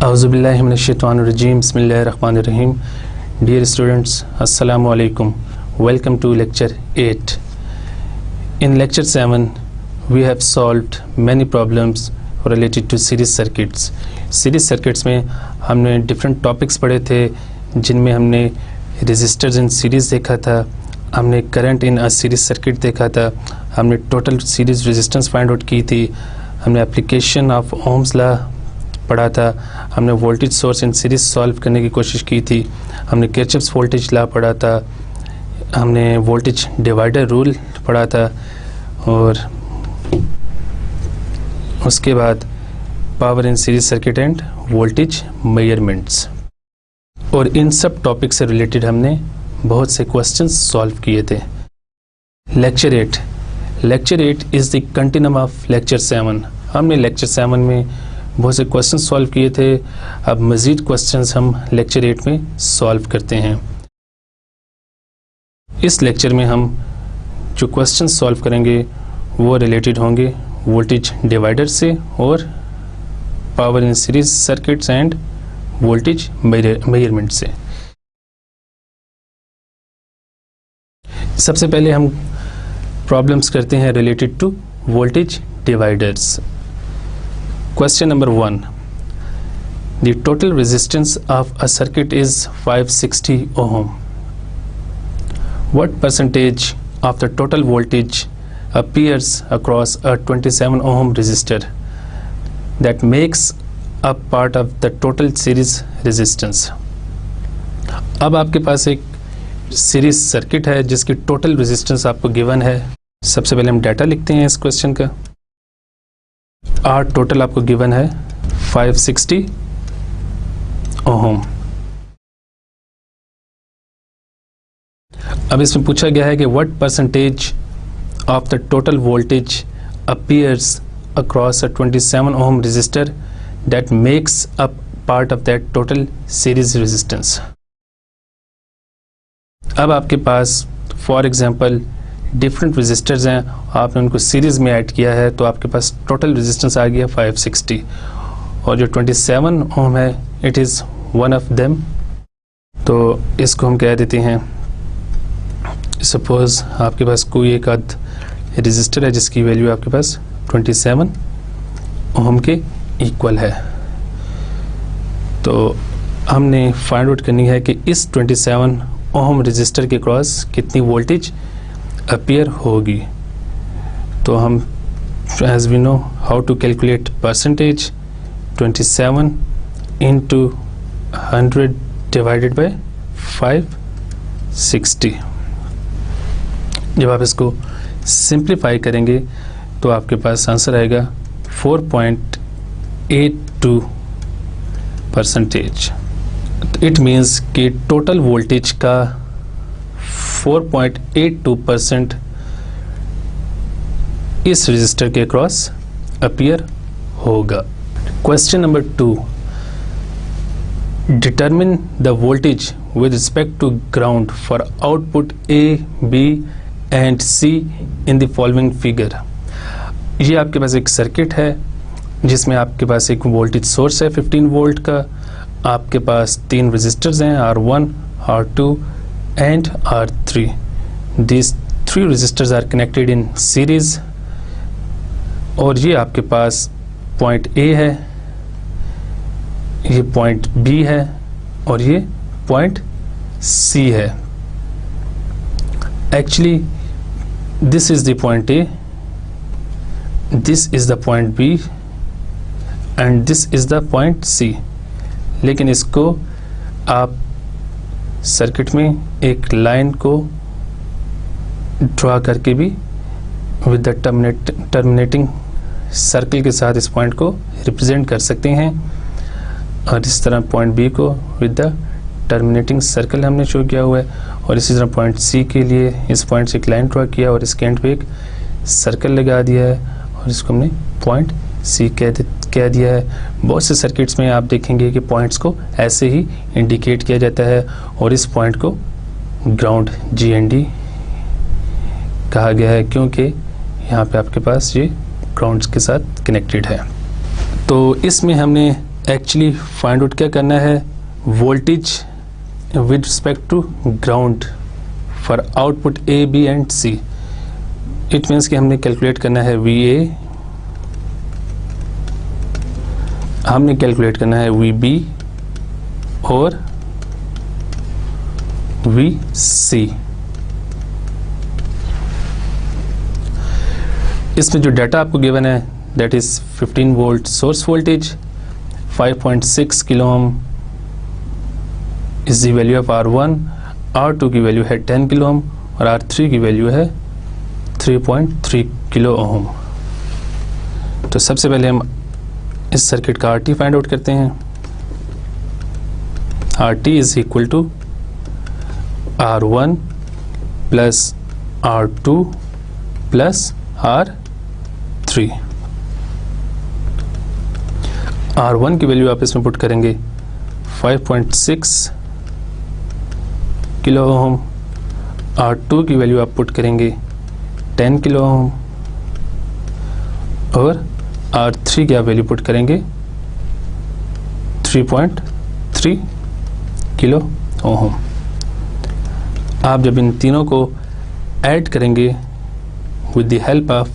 Auzubillahi minash-shaytanir-rajim. Bismillahir-rahmanir-rahim. Dear students, Assalamu alaikum. Welcome to lecture 8. In lecture 7, we have solved many problems related to series circuits. Series circuits में हमने different topics पढ़े थे, जिनमें हमने resistors in series देखा था, हमने current in a series circuit देखा था, हमने total series resistance find out की थी, हमने application of Ohm's law पढ़ा था, हमने voltage source in series solve करने की कोशिश की थी, हमने किरचॉफ्स वोल्टेज लॉ पढ़ा था, हमने वोल्टेज डिवाइडर रूल पढ़ा था और उसके बाद power in series circuit end voltage measurements. और इन सब टॉपिक से रिलेटेड हमने बहुत से क्वेश्चंस सॉल्व किए थे। Lecture 8 is the continuum of lecture 7। हमने लेक्चर 7 में बहुत से क्वेश्चन सॉल्व किए थे, अब मज़ीद क्वेश्चंस हम लेक्चर 8 में सॉल्व करते हैं। इस लेक्चर में हम जो क्वेश्चन सॉल्व करेंगे वो रिलेटेड होंगे वोल्टेज डिवाइडर से और power in series circuits and voltage measurement से। सबसे पहले हम प्रॉब्लम्स करते हैं related to voltage dividers. Question number 1. The total resistance of a circuit is 560 ohm. What percentage of the total voltage appears across a 27 ohm resistor that makes up part of the total series resistance? अब आपके पास एक series circuit है जिसकी total resistance आपको given है। सबसे पहले हम डाटा लिखते हैं इस क्वेश्चन का। आर टोटल आपको गिवन है 560 ओम। अब इसमें पूछा गया है कि what percentage of the total voltage appears across a 27 ohm resistor that makes up part of that total series resistance. अब आपके पास फॉर एग्जांपल डिफरेंट रेजिस्टर्स हैं, आपने उनको सीरीज़ में ऐड किया है तो आपके पास टोटल रेजिस्टेंस आ गया 560 और जो 27 ओम है it is one of them. तो इसको हम कह देते हैं, सपोज़ आपके पास कोई एक आध रेजिस्टर है जिसकी वैल्यू आपके पास 27 ओम के इक्वल है। तो हमने फाइंड आउट करनी है कि इस 27 ओम रेजिस्टर के क्रॉस कितनी वोल्टेज अपीयर होगी। तो हम as we know how to calculate percentage 27 into 100 divided by 560। जब आप इसको सिंप्लीफाई करेंगे तो आपके पास आंसर आएगा 4.82%। इट मीन्स कि टोटल वोल्टेज का 4.82% इस रजिस्टर के क्रॉस अपीयर होगा। Question number 2, determine the voltage with respect to ground for output A, B and C in the following figure. ये आपके पास एक सर्किट है जिसमें आपके पास एक वोल्टेज सोर्स है 15 वोल्ट का, आपके पास 3 रजिस्टर्स हैं R1, R2 and R3. These 3 resistors are connected in series और ये आपके पास पॉइंट A है, ये पॉइंट B है और ये पॉइंट C है। Actually this is the point A, this is the point B and this is the point C। लेकिन इसको आप सर्किट में एक लाइन को ड्रा करके भी विद द टर्मिनेटिंग सर्कल के साथ इस पॉइंट को रिप्रेजेंट कर सकते हैं और इस तरह पॉइंट बी को विद द टर्मिनेटिंग सर्कल हमने शो किया हुआ है और इसी तरह पॉइंट सी के लिए इस पॉइंट से एक लाइन ड्रा किया और इसके एंड पे एक सर्कल लगा दिया है और इसको हमने पॉइंट सी कह दिया है। बहुत से सर्किट्स में आप देखेंगे कि पॉइंट्स को ऐसे ही इंडिकेट किया जाता है और इस पॉइंट को ग्राउंड GND कहा गया है क्योंकि यहाँ पे आपके पास ये ग्राउंड्स के साथ कनेक्टेड है। तो इसमें हमने एक्चुअली फाइंड आउट क्या करना है, voltage with respect to ground for output A B and C. It means कि हमने कैलकुलेट करना है VA, हमने कैलकुलेट करना है VB और VC। इसमें जो डाटा आपको गिवन है that is 15 volt source voltage, 5.6 kilo ohm is the value of R1, R2 की वैल्यू है 10 किलो ओम और R3 की वैल्यू है 3.3 किलो ओम। तो सबसे पहले हम इस सर्किट का RT फाइंड आउट करते हैं। RT is equal to R1 plus R2 plus R3। R1 की वैल्यू आप इसमें पुट करेंगे 5.6 किलो ओम, R2 की वैल्यू आप पुट करेंगे 10 किलो ओम और R3 की आप वैल्यू पुट करेंगे 3.3 किलो ओम। आप जब इन तीनों को ऐड करेंगे with the help of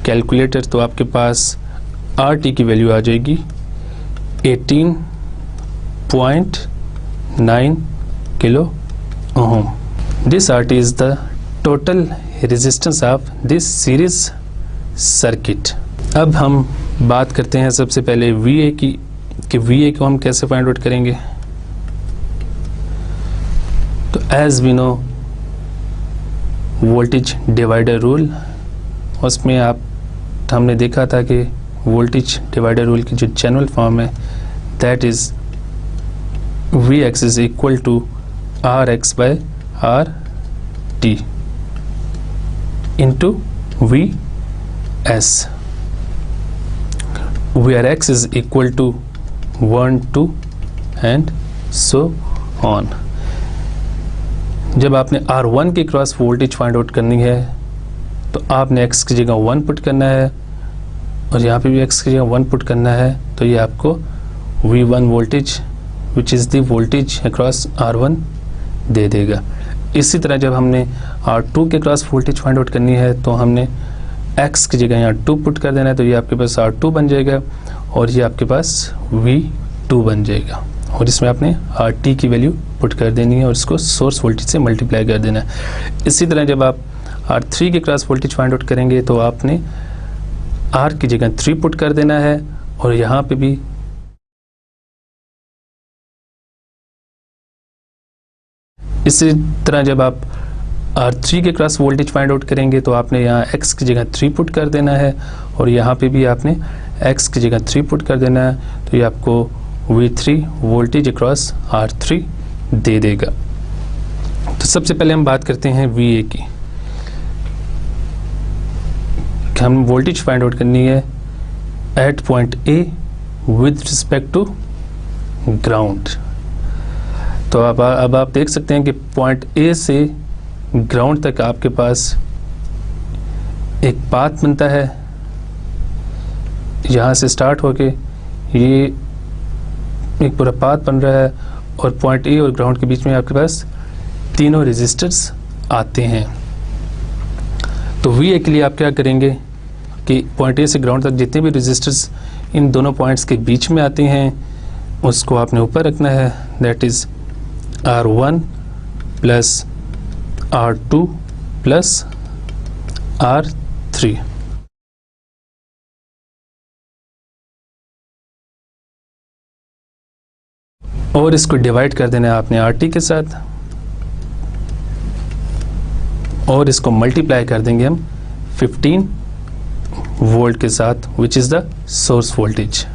calculator तो आपके पास RT की वैल्यू आ जाएगी 18.9 kilo Om. This RT is the total resistance of this series circuit. अब हम बात करते हैं सबसे पहले VA की, कि VA को हम कैसे फाइंड आउट करेंगे। तो as we know voltage divider rule, उसमें हमने देखा था कि वोल्टेज डिवाइडर रूल की जो जनरल फॉर्म है that is Vx is equal to Rx by RT into Vs, where x is equal to 1, 2 and so on। जब आपने R1 के क्रॉस वोल्टेज फाइंड आउट करनी है तो आपने x की जगह 1 पुट करना है और यहाँ पे भी x की जगह 1 पुट करना है, तो ये आपको V1 voltage which is the voltage across R1 दे देगा। इसी तरह जब हमने R2 के क्रॉस वोल्टेज फाइंड आउट करनी है तो हमने x की जगह यहाँ 2 पुट कर देना है, तो ये आपके पास R2 बन जाएगा और ये आपके पास V2 बन जाएगा और इसमें आपने RT की वैल्यू पुट कर देनी है और इसको सोर्स वोल्टेज से मल्टीप्लाई कर देना है। इसी तरह जब आप R3 के क्रॉस वोल्टेज फाइंड आउट करेंगे तो आपने R की जगह 3 पुट कर देना है और यहाँ पे भी इसी तरह जब आप R3 के क्रॉस वोल्टेज फाइंड आउट करेंगे तो आपने यहाँ x की जगह 3 पुट कर देना है और यहाँ पे भी आपने x की जगह 3 पुट कर देना है, तो ये आपको V3 वोल्टेज अक्रॉस R3 दे देगा। तो सबसे पहले हम बात करते हैं VA की, कि हम वोल्टेज फाइंड आउट करनी है at point A with respect to ground. तो अब आप देख सकते हैं कि पॉइंट A से ग्राउंड तक आपके पास एक पाथ बनता है, यहाँ से स्टार्ट होके ये एक पूरा पाथ बन रहा है और पॉइंट A और ग्राउंड के बीच में आपके पास तीनों रेजिस्टर्स आते हैं। तो VA के लिए आप क्या करेंगे कि पॉइंट A से ग्राउंड तक जितने भी रेजिस्टर्स इन दोनों पॉइंट्स के बीच में आते हैं उसको आपने ऊपर रखना है, that is R1 plus R2 plus R3। और इसको डिवाइड कर देना है आपने RT के साथ और इसको मल्टीप्लाई कर देंगे हम 15 वोल्ट के साथ which is the source voltage.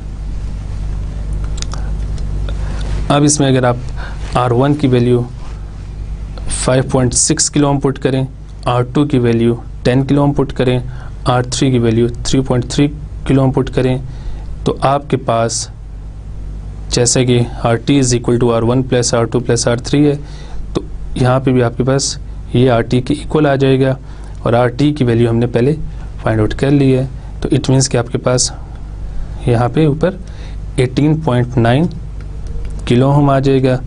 अब इसमें अगर आप R1 की वैल्यू 5.6 किलो ओम पुट करें, R2 की वैल्यू 10 किलो ओम पुट करें, R3 की वैल्यू 3.3 किलो ओम पुट करें, तो आपके पास जैसे कि RT is equal to R1 plus R2 plus R3 है, तो यहाँ पे भी आपके पास ये RT के इक्वल आ जाएगा और RT की वैल्यू हमने पहले फाइंड आउट कर ली है, तो इट मीन्स कि आपके पास यहाँ पे ऊपर 18.9 किलो ओम आ जाएगा,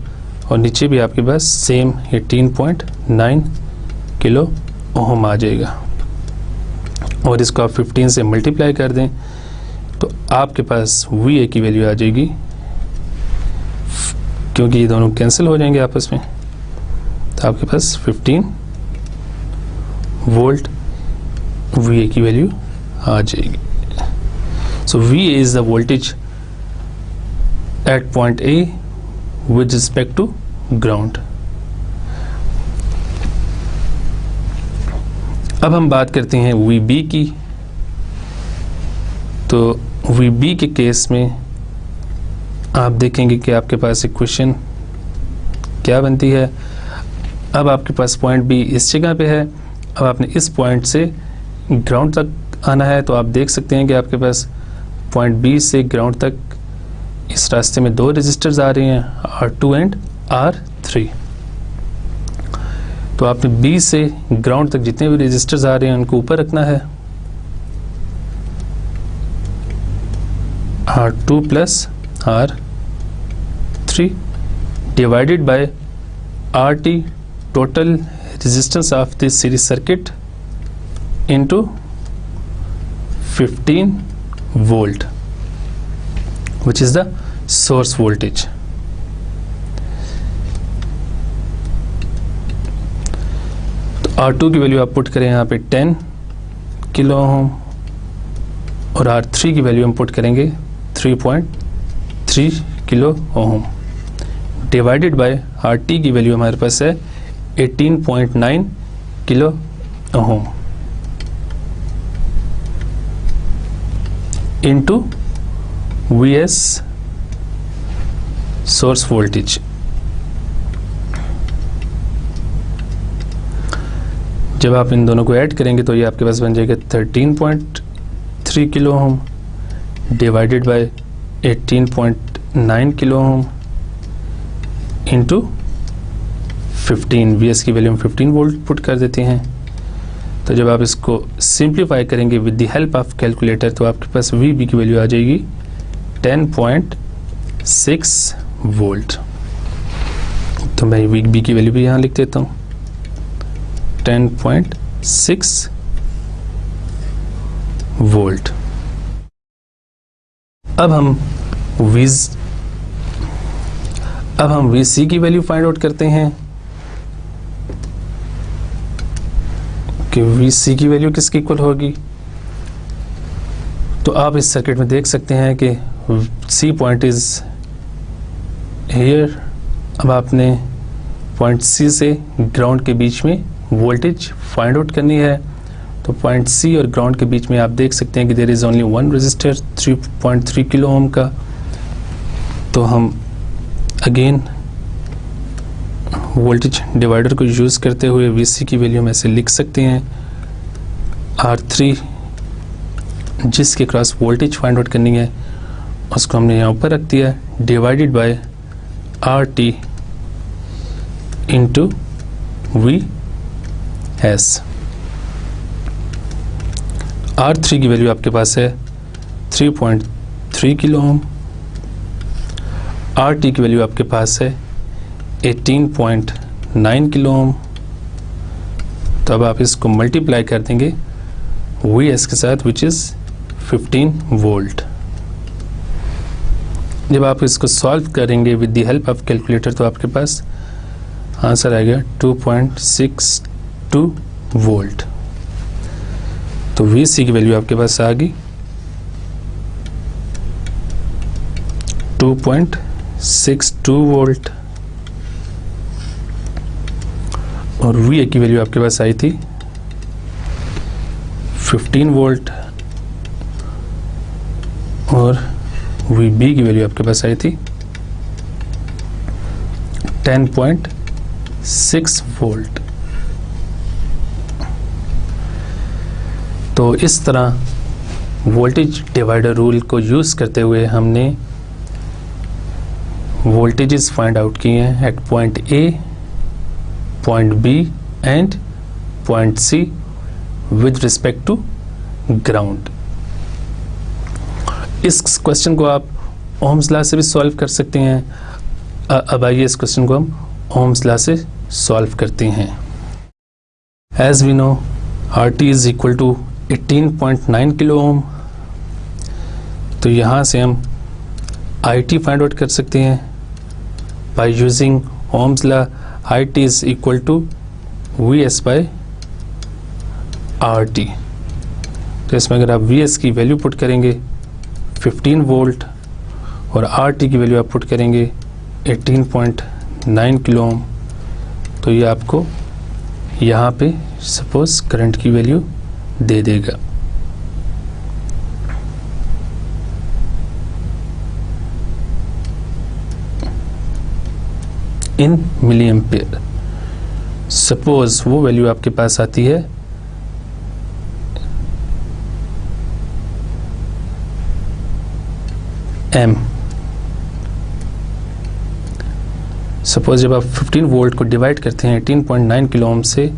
और नीचे भी आपके पास सेम 18.9 किलो ओम आ जाएगा। और इसको आप 15 से मल्टीप्लाई कर दें तो आपके पास VA की वैल्यू आ जाएगी, क्योंकि ये दोनों कैंसिल हो जाएंगे आपस में, तो आपके पास 15 वोल्ट VA की वैल्यू आ जाएगी। सो VA is the voltage eight point A with respect to ground। अब हम बात करते हैं VB की। तो VB के केस में आप देखेंगे कि आपके पास इक्वेशन क्या बनती है। अब आपके पास पॉइंट B इस जगह पे है, अब आपने इस पॉइंट से ग्राउंड तक आना है, तो आप देख सकते हैं कि आपके पास पॉइंट B से ग्राउंड तक इस रास्ते में दो रेजिस्टर्स आ रहे हैं, R2 एंड R3। तो आपने B से ग्राउंड तक जितने भी रेजिस्टर्स आ रहे हैं उनको ऊपर रखना है, R2 plus R3 divided by RT total resistance of this series circuit into 15 volt which is the source voltage। तो R2 की वैल्यू आप पुट करें यहाँ पे 10 किलो ओम, और R3 की वैल्यू हम पुट करेंगे 3.3 kilo Om, divided by RT की वैल्यू हमारे पास है 18.9 किलो ओम इनटू VS सोर्स वोल्टेज। जब आप इन दोनों को ऐड करेंगे तो ये आपके पास बन जाएगा 13.3 kilo ohm divided by 18.9 kilo ohm into 15। VS की वैल्यू हम 15 वोल्ट पुट कर देते हैं। तो जब आप इसको सिंप्लीफाई करेंगे with the help of calculator तो आपके पास VB की वैल्यू आ जाएगी 10.6 वोल्ट। तो मैं VB की वैल्यू भी यहाँ लिख देता हूँ 10.6 वोल्ट। अब हम VC की वैल्यू फाइंड आउट करते हैं कि VC की वैल्यू किसकी इक्वल होगी। तो आप इस सर्किट में देख सकते हैं कि C पॉइंट इज हियर। अब आपने पॉइंट C से ग्राउंड के बीच में वोल्टेज फाइंड आउट करनी है। तो पॉइंट C और ग्राउंड के बीच में आप देख सकते हैं कि there is only one resistor 3.3 kilo ohm का। तो हम अगेन वोल्टेज डिवाइडर को यूज़ करते हुए VC की वैल्यू हम ऐसे लिख सकते हैं R3 जिसके क्रॉस वोल्टेज फाइंड आउट करनी है उसको हमने यहाँ ऊपर रख दिया divided by RT into VS। R3 की वैल्यू आपके पास है 3.3 किलो ओम, RT की वैल्यू आपके पास है 18.9 किलो ओम। तो अब आप इसको मल्टीप्लाई कर देंगे VS के साथ विच इज़ 15 वोल्ट। जब आप इसको सॉल्व करेंगे with the help of calculator तो आपके पास आंसर आएगा 2.62 वोल्ट। तो VC की वैल्यू आपके पास आ गई 2.62 वोल्ट, और VA की वैल्यू आपके पास आई थी 15 वोल्ट, और VB की वैल्यू आपके पास आई थी 10.6 वोल्ट। तो इस तरह वोल्टेज डिवाइडर रूल को यूज़ करते हुए हमने वोल्टेजेस फाइंड आउट किए हैं at point A, point B and point C with respect to ground. इस क्वेश्चन को आप ओम्स लॉ से भी सॉल्व कर सकते हैं। अब आइए इस क्वेश्चन को हम ओम्स लॉ से सॉल्व करते हैं। As we know RT is equal to 18.9 kilo ohm, तो यहाँ से हम IT फाइंड आउट कर सकते हैं by using Ohm's law. IT is equal to VS by RT। तो इसमें अगर आप VS की वैल्यू पुट करेंगे 15 वोल्ट और RT की वैल्यू आप पुट करेंगे 18.9 किलो ओम, तो ये आपको यहाँ पे सपोज करंट की वैल्यू दे देगा। इन मिली एम्पियर। सपोज वो वैल्यू आपके पास आती है M। सपोज जब आप 15 वोल्ट को डिवाइड करते हैं 18.9 किलो ओम से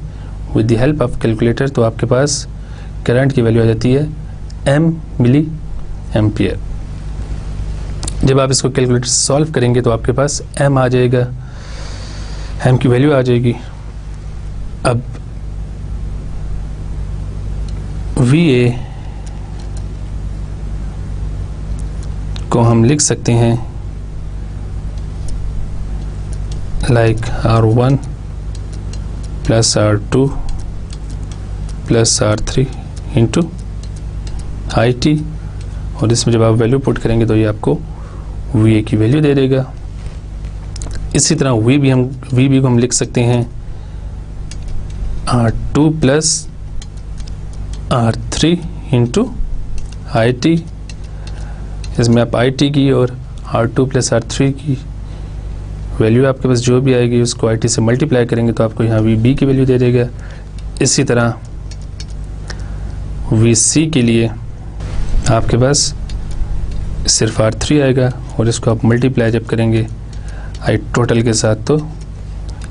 with the help of calculator, तो आपके पास करंट की वैल्यू आ जाती है M मिली एम्पियर। जब आप इसको कैलकुलेटर से सॉल्व करेंगे तो आपके पास M आ जाएगा, M की वैल्यू आ जाएगी। अब VA को हम लिख सकते हैं like R1 plus R2 plus R3 into IT, और इसमें जब आप वैल्यू पुट करेंगे तो ये आपको VA की वैल्यू दे देगा। इसी तरह VB को हम लिख सकते हैं R2 plus R3 into IT। इसमें आप IT की और R2 प्लस R3 की वैल्यू आपके पास जो भी आएगी उसको IT से मल्टीप्लाई करेंगे तो आपको यहाँ VB की वैल्यू दे देगा। इसी तरह VC के लिए आपके पास सिर्फ R3 आएगा और इसको आप मल्टीप्लाई जब करेंगे I टोटल के साथ तो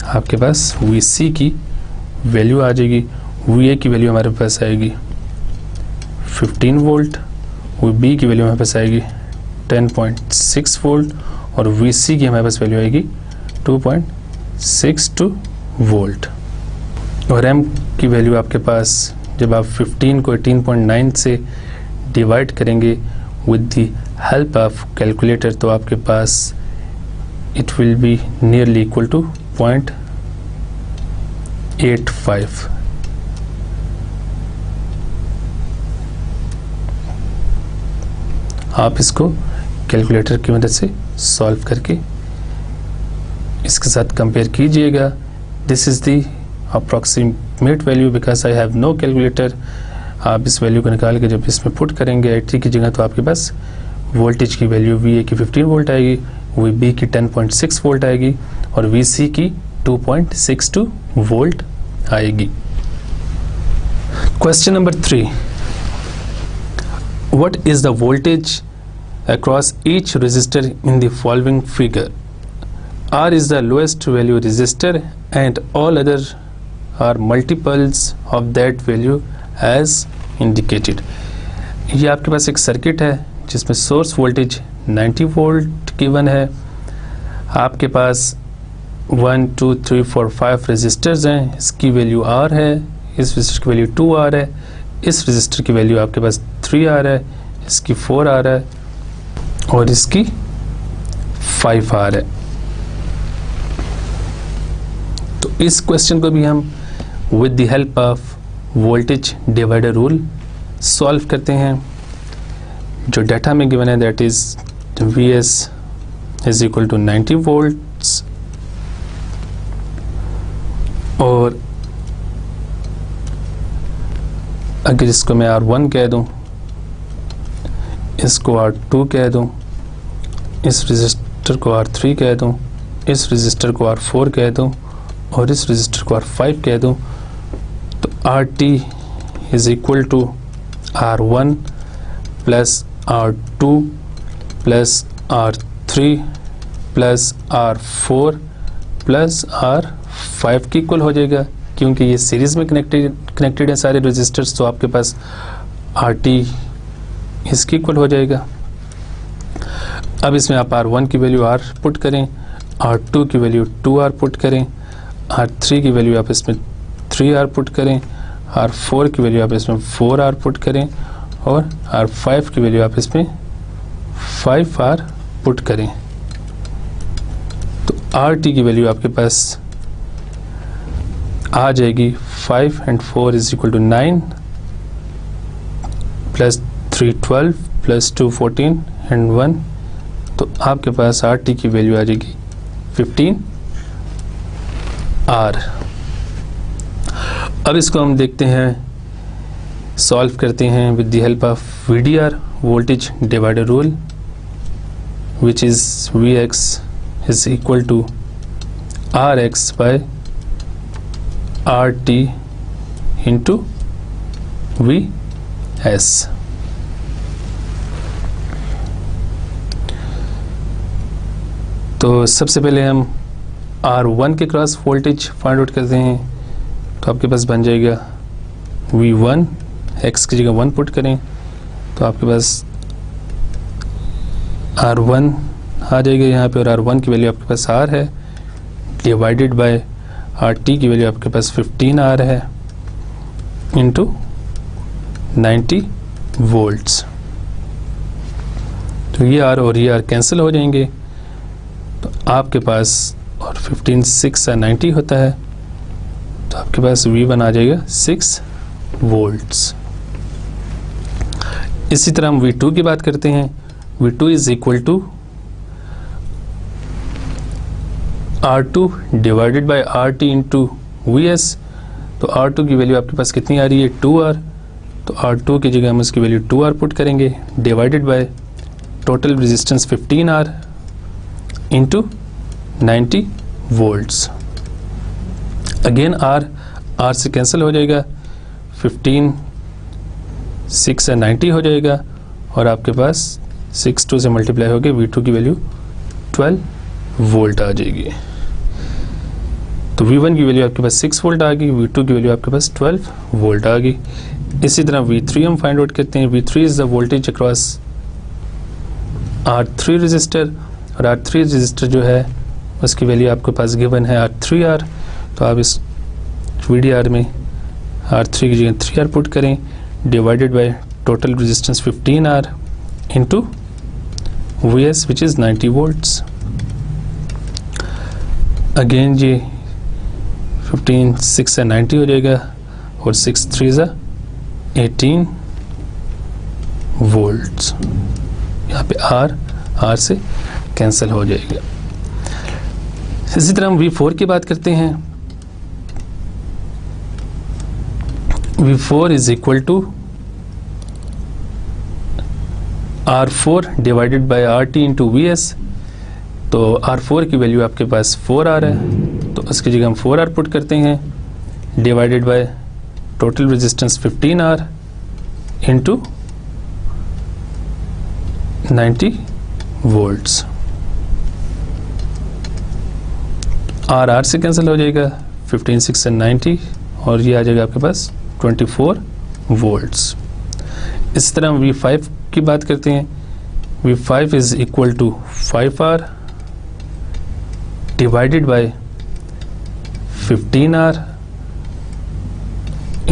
आपके पास VC की वैल्यू आ जाएगी। VA की वैल्यू हमारे पास आएगी 15 वोल्ट, VB की वैल्यू हमारे पास आएगी 10.6 वोल्ट और VC की हमारे पास वैल्यू आएगी 2.62 वोल्ट। और M की वैल्यू आपके पास जब आप 15 को 18.9 से डिवाइड करेंगे with the help of calculator तो आपके पास it will be nearly equal to 0.85। आप इसको कैलकुलेटर की मदद से सॉल्व करके इसके साथ कंपेयर कीजिएगा। This is the approximate value because I have no calculator. आप इस वैल्यू को निकाल के जब इसमें पुट करेंगे IT की जगह तो आपके पास वोल्टेज की वैल्यू VA की 15 वोल्ट आएगी, VB की 10.6 वोल्ट आएगी और VC की 2.62 वोल्ट आएगी। Question number 3, what is the voltage across each resistor in the following figure? R is the lowest value resistor and all other are multiples of that value as indicated। ये आपके पास एक circuit है जिसमें source voltage 90 volt given है। आपके पास 1 2 3 4 5 resistors हैं, इसकी value R है, इस रेजिस्टर की वैल्यू 2R है, इस रेजिस्टर की वैल्यू आपके पास 3R है, इसकी 4R है और इसकी 5R है। तो इस क्वेश्चन को भी हम with the help of voltage divider rule solve करते हैं। जो डाटा में गिवन है that is VS is equal to 90 volts और अगर इसको मैं R1 कह दूं, इसको R2 कह दूं, इस रजिस्टर को R3 कह दूं, इस रजिस्टर को R4 कह दूं और इस रजिस्टर को R5 कह दूं, तो RT is equal to R1 plus R2 plus R3 plus R4 plus R5 की इक्वल हो जाएगा। क्योंकि ये सीरीज में कनेक्टेड है सारे रजिस्टर्स, तो आपके पास RT इसकी इक्वल हो जाएगा। अब इसमें आप R1 की वैल्यू R पुट करें, R2 की वैल्यू 2R पुट करें, R3 की वैल्यू आप इसमें 3R पुट करें, R4 की वैल्यू आप इसमें 4R पुट करें और R5 की वैल्यू आप इसमें 5R पुट करें। तो RT की वैल्यू आपके पास आ जाएगी 5 and 4 is equal to 9 plus 3 12 plus 2 14 and 1, तो आपके पास RT की वैल्यू आ जाएगी 15R। अब इसको हम देखते हैं, सॉल्व करते हैं with the help of VDR voltage divider rule, which is Vx is equal to Rx by RT into Vs। तो सबसे पहले हम R1 के क्रॉस वोल्टेज फाइंड आउट करते हैं। तो आपके पास बन जाएगा V1, x की जगह 1 पुट करें तो आपके पास R1 आ जाएगा यहाँ पे, और R1 की वैल्यू आपके पास R है, डिवाइडेड बाय RT की वैल्यू आपके पास 15R है इंटू 90 वोल्ट्स। तो ये R और ये R कैंसिल हो जाएंगे, तो आपके पास, और 15 6 90 होता है, तो आपके पास V1 आ जाएगा 6 वोल्ट्स। इसी तरह हम V2 की बात करते हैं। V2 is equal to R2 divided by RT into Vs। तो R2 की वैल्यू आपके पास कितनी आ रही है 2R, तो R2 की जगह हम इसकी वैल्यू 2R पुट करेंगे, divided by total resistance 15R into 90 volts. Again R से कैंसिल हो जाएगा, 15 6 से 90 हो जाएगा, और आपके पास 6 2 से मल्टीप्लाई हो गए, V2 की वैल्यू 12 वोल्ट आ जाएगी। तो V1 की वैल्यू आपके पास 6 वोल्ट आ गई, V2 की वैल्यू आपके पास 12 वोल्ट आ गई। इसी तरह V3 हम फाइंड आउट करते हैं। V3 is the voltage across R3 register, और R3 रजिस्टर जो है उसकी वैल्यू आपके पास गिवन है R3R। तो आप इस VDR में R3 की जगह 3R पुट करें, divided by total resistance 15R into Vs which is 90 volts. Again जी 15 6 से 90 हो जाएगा, और 6 3 ज़ा 18 वोल्ट्स। यहाँ पे R से कैंसिल हो जाएगा। इसी तरह हम V4 की बात करते हैं। V4 is equal to R4 divided by RT into Vs। तो R4 की वैल्यू आपके पास 4R है, तो उसकी जगह हम 4R पुट करते हैं, divided by total resistance 15R into 90 volts. R से कैंसिल हो जाएगा, 15 6 से 90, और ये आ जाएगा आपके पास 24 वोल्ट्स। इस तरह हम V5 की बात करते हैं। V5 is equal to 5R divided by 15R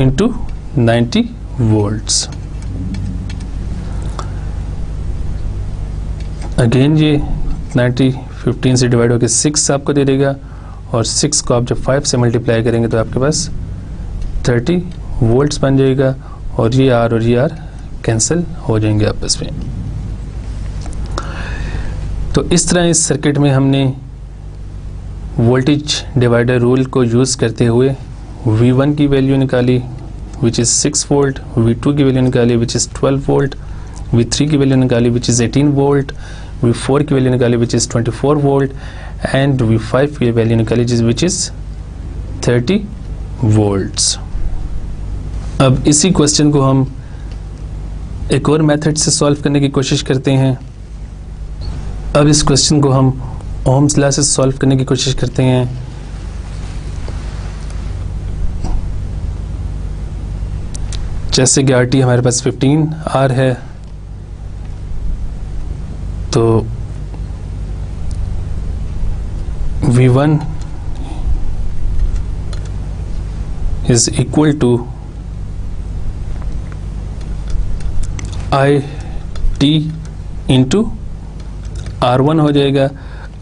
into 90 volts. Again ये 90 15 से डिवाइड होकर 6 आपको दे देगा, और 6 को आप जब 5 से मल्टीप्लाई करेंगे तो आपके पास 30 वोल्ट्स बन जाएगा, और ये R और ये R कैंसिल हो जाएंगे आपस में। तो इस तरह इस सर्किट में हमने वोल्टेज डिवाइडर रूल को यूज़ करते हुए V1 की वैल्यू निकाली विच इज़ 6 वोल्ट, V2 की वैल्यू निकाली विच इज़ 12 वोल्ट, V3 की वैल्यू निकाली विच इज़ 18 वोल्ट, V4 की वैल्यू निकाली which is 24 volt, and V5 की वैल्यू निकाली विच इज़ 30 वोल्ट्स। अब इसी क्वेश्चन को हम एक और मेथड से सॉल्व करने की कोशिश करते हैं। अब इस क्वेश्चन को हम ओम्स लॉ से सॉल्व करने की कोशिश करते हैं। जैसे कि RT हमारे पास 15R है, तो V1 is equal to IT into R1 हो जाएगा।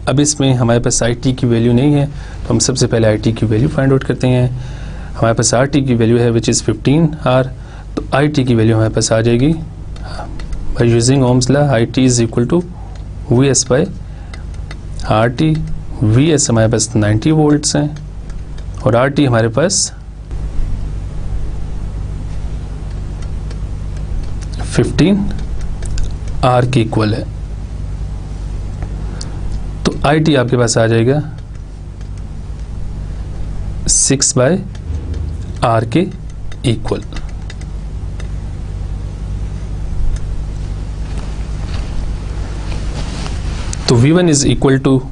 अब इसमें हमारे पास IT की वैल्यू नहीं है, तो हम सबसे पहले IT की वैल्यू फाइंड आउट करते हैं। हमारे पास RT की वैल्यू है विच इज़ 15R, तो IT की वैल्यू हमारे पास आ जाएगी by using Ohm's law. IT is equal to VS by RT। VS हमारे पास 90 वोल्ट्स हैं और RT हमारे पास 15R के इक्वल है। तो IT आपके पास आ जाएगा 6/R के इक्वल। तो V1 is equal to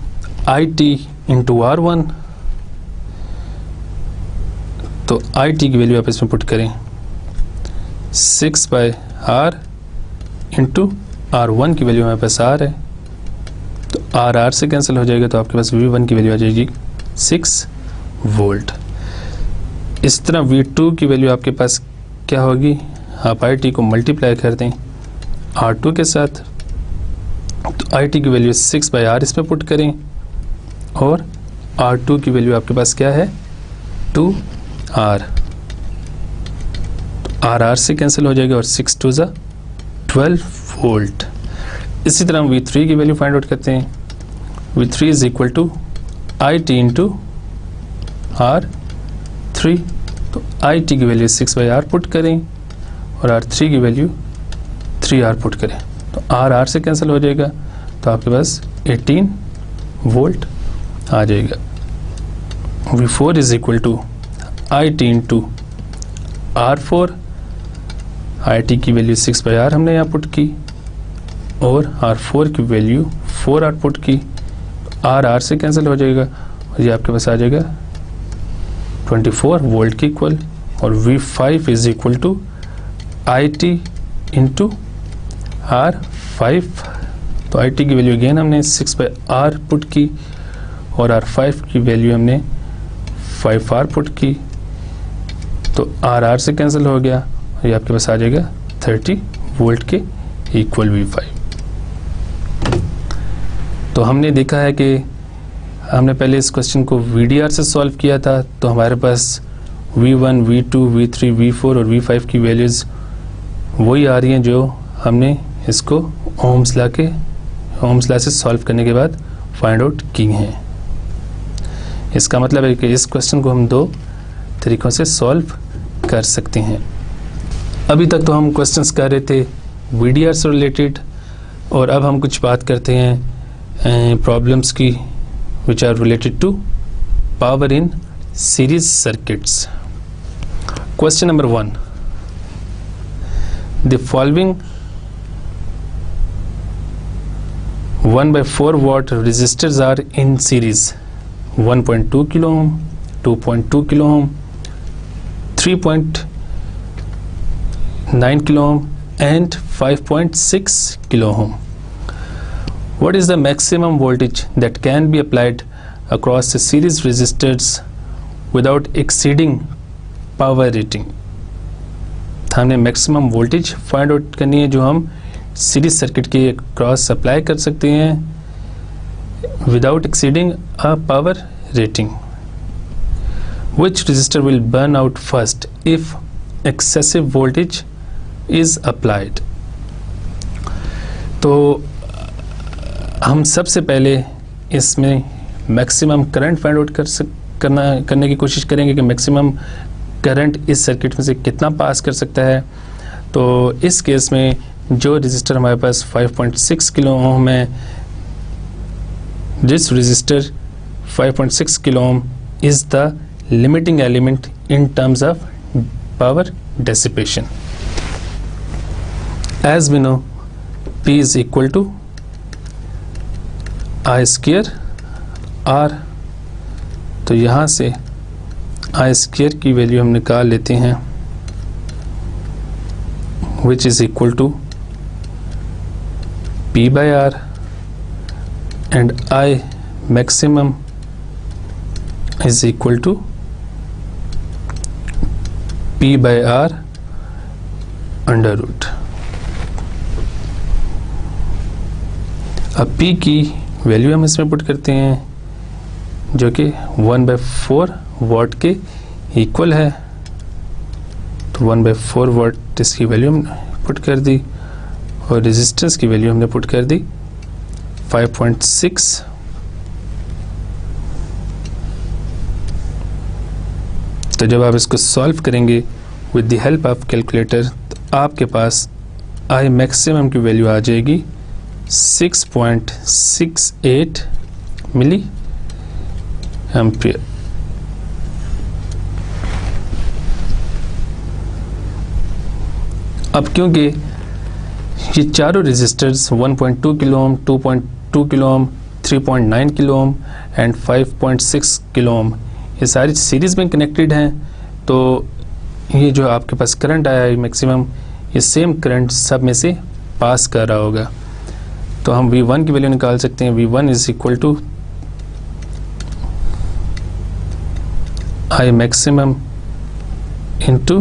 IT into R1। तो IT की वैल्यू आप इसमें पुट करें 6/R इंटू R1 की वैल्यू हमारे पास R है, तो R से कैंसिल हो जाएगा, तो आपके पास V1 की वैल्यू आ जाएगी 6 वोल्ट। इस तरह V2 की वैल्यू आपके पास क्या होगी, आप IT को मल्टीप्लाई कर दें R2 के साथ, तो IT की वैल्यू 6/R इसमें पुट करें और R2 की वैल्यू आपके पास क्या है 2R। R से कैंसिल हो जाएगा और 6 2 ज़ा 12 वोल्ट। इसी तरह हम V3 की वैल्यू फाइंड आउट करते हैं। V3 is equal to IT into R3। तो IT की वैल्यू 6/R पुट करें और R3 की वैल्यू 3R पुट करें, तो R से कैंसिल हो जाएगा, तो आपके पास 18 वोल्ट आ जाएगा। V4 is equal to IT into R4। IT की वैल्यू 6/R हमने यहाँ पुट की और R4 की वैल्यू 4R पुट की, R से कैंसिल हो जाएगा और ये आपके पास आ जाएगा 24 वोल्ट के इक्वल। और V5 is equal to IT into R5। तो IT की वैल्यू अगेन हमने 6/R पुट की और R5 की वैल्यू हमने 5R पुट की, तो R से कैंसिल हो गया, ये आपके पास आ जाएगा 30 वोल्ट के इक्वल V5। तो हमने देखा है कि हमने पहले इस क्वेश्चन को VDR से सॉल्व किया था, तो हमारे पास V1, V2, V3, V4 और V5 की वैल्यूज़ वही आ रही हैं जो हमने इसको ओम्स लॉ से सॉल्व करने के बाद फाइंड आउट की हैं। इसका मतलब है कि इस क्वेश्चन को हम दो तरीक़ों से सॉल्व कर सकते हैं। अभी तक तो हम क्वेश्चंस कर रहे थे VDR से रिलेटेड, और अब हम कुछ बात करते हैं प्रॉब्लम्स की which are related to power in series circuits. Question number 1, the following 1/4 watt resistors are in series 1.2 kilo ohm, 2.2 kilo ohm, 3.9 kilo ohm and 5.6 kilo ohm. What is the maximum voltage that can be applied across the series resistors without exceeding power rating? हमने maximum voltage find out करनी है जो हम series circuit के cross apply कर सकते हैं without exceeding a power rating. Which resistor will burn out first if excessive voltage is applied? तो हम सबसे पहले इसमें मैक्सिमम करंट फाइंड आउट करने की कोशिश करेंगे कि मैक्सिमम करंट इस सर्किट में से कितना पास कर सकता है। तो इस केस में जो रेजिस्टर हमारे पास 5.6 किलो ओम है, this resistor 5.6 kilo ohm is the limiting element in terms of power dissipation. As we know P is equal to I square R। तो यहाँ से I स्क्वायर की वैल्यू हम निकाल लेते हैं which is equal to P by R। and I maximum is equal to P by R under root. अब P की वैल्यू हम इसमें पुट करते हैं जो कि 1/4 वाट के इक्वल है, तो 1/4 वाट इसकी वैल्यू हमने पुट कर दी और रेजिस्टेंस की वैल्यू हमने पुट कर दी 5.6। तो जब आप इसको सॉल्व करेंगे with the help of calculator तो आपके पास आई मैक्सिमम की वैल्यू आ जाएगी 6.68 मिली एम्पियर। अब क्योंकि ये चारों resistors 1.2 kilo ohm, 2.2 kilo ohm, 3.9 kilo ohm and 5.6 kilo ohm ये सारी सीरीज में कनेक्टेड हैं, तो ये जो आपके पास करंट आया है मैक्सिमम, ये सेम करंट सब में से पास कर रहा होगा। तो हम V1 की वैल्यू निकाल सकते हैं। V1 is equal to I maximum into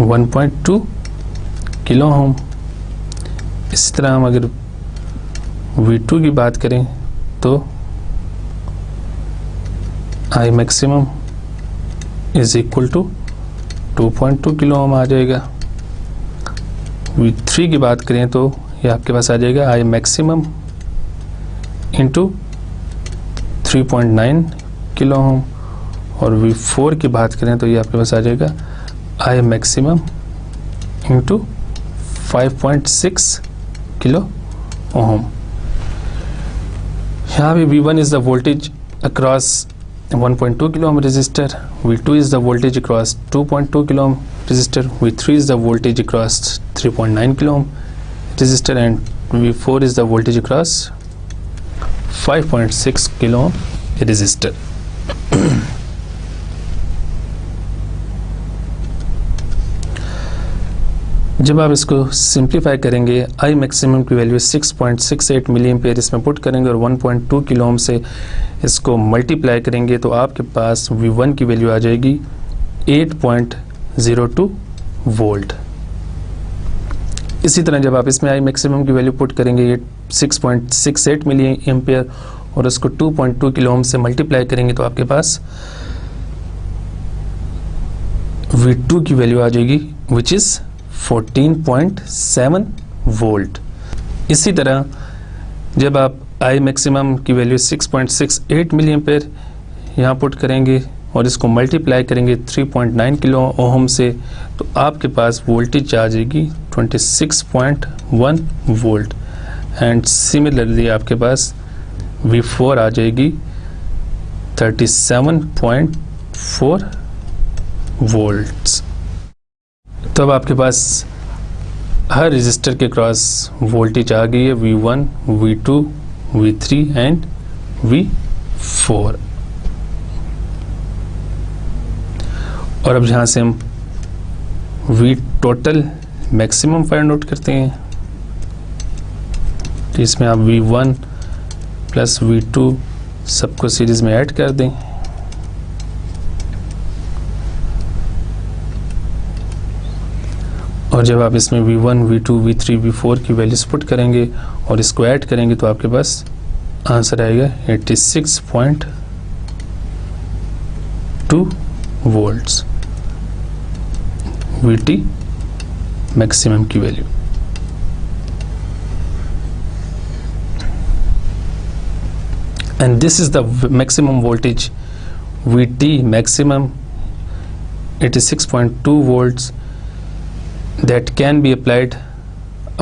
1.2 kilo ohm. इसी तरह हम अगर V2 की बात करें तो I maximum is equal to 2.2 kilo ohm आ जाएगा। V3 की बात करें तो ये आपके पास आ जाएगा आई मैक्सिमम इंटू 3.9 किलो ओम, और V4 की बात करें तो ये आपके पास आ जाएगा आई मैक्सिमम इंटू 5.6 किलो ओम। यहाँ भी V1 is the voltage across 1.2 kilo ohm resistor, V2 is the voltage across 2.2 kilo ohm resistor, V3 is the voltage across 3.9 kilo ohm resistor, and V4 is the voltage across 5.6 kilo ohm resistor. जब आप इसको simplify करेंगे I maximum की value 6.68 मिली ampere इसमें put करेंगे और 1.2 kilo ओम से इसको मल्टीप्लाई करेंगे तो आपके पास V1 की वैल्यू आ जाएगी 8.02 वोल्ट। इसी तरह जब आप इसमें आई मैक्सिमम की वैल्यू पुट करेंगे 6.68 मिली एम्पेयर और उसको 2.2 किलो ओम से मल्टीप्लाई करेंगे तो आपके पास V2 की वैल्यू आ जाएगी विच इज़ 14.7 वोल्ट। इसी तरह जब आप आई मैक्सिमम की वैल्यू 6.68 मिली एम्पेयर यहाँ पुट करेंगे और इसको मल्टीप्लाई करेंगे 3.9 किलो ओम से तो आपके पास वोल्टेज आ जाएगी 26.1 वोल्ट। एंड सिमिलरली आपके पास V4 आ जाएगी 37.4 वोल्ट्स। तो अब आपके पास हर रजिस्टर के क्रॉस वोल्टेज आ गई है V1, V2, V3 and V4। और अब जहाँ से हम V total maximum find out करते हैं तो इसमें आप V1 प्लस V2 सबको सीरीज में ऐड कर दें और जब आप इसमें V1, V2, V3, V4 की वैल्यूज पुट करेंगे और इसको ऐड करेंगे तो आपके पास आंसर आएगा 86.2 वोल्ट्स VT मैक्सिमम की value. And this is the maximum voltage VT maximum 86.2 volts that can be applied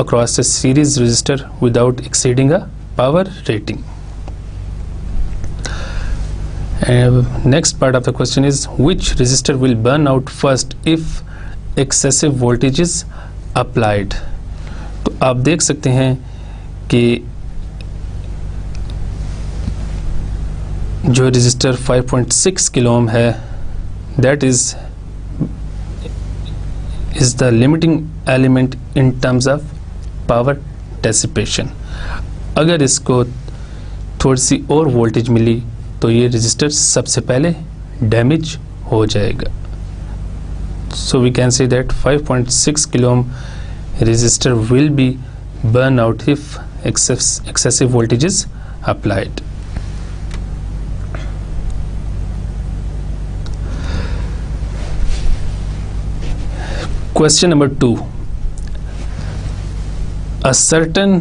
across a series resistor without exceeding a power rating. Next part of the question is which resistor will burn out first if excessive voltage is applied. तो आप देख सकते हैं कि जो resistor 5.6 kilo ohm है that is the limiting element in terms of power dissipation. अगर इसको थोड़ी सी और वोल्टेज मिली तो ये रजिस्टर सबसे पहले डैमेज हो जाएगा। So we can say that 5.6 kilo ohm resistor will be burn out if excessive voltage is applied. Question number 2. A certain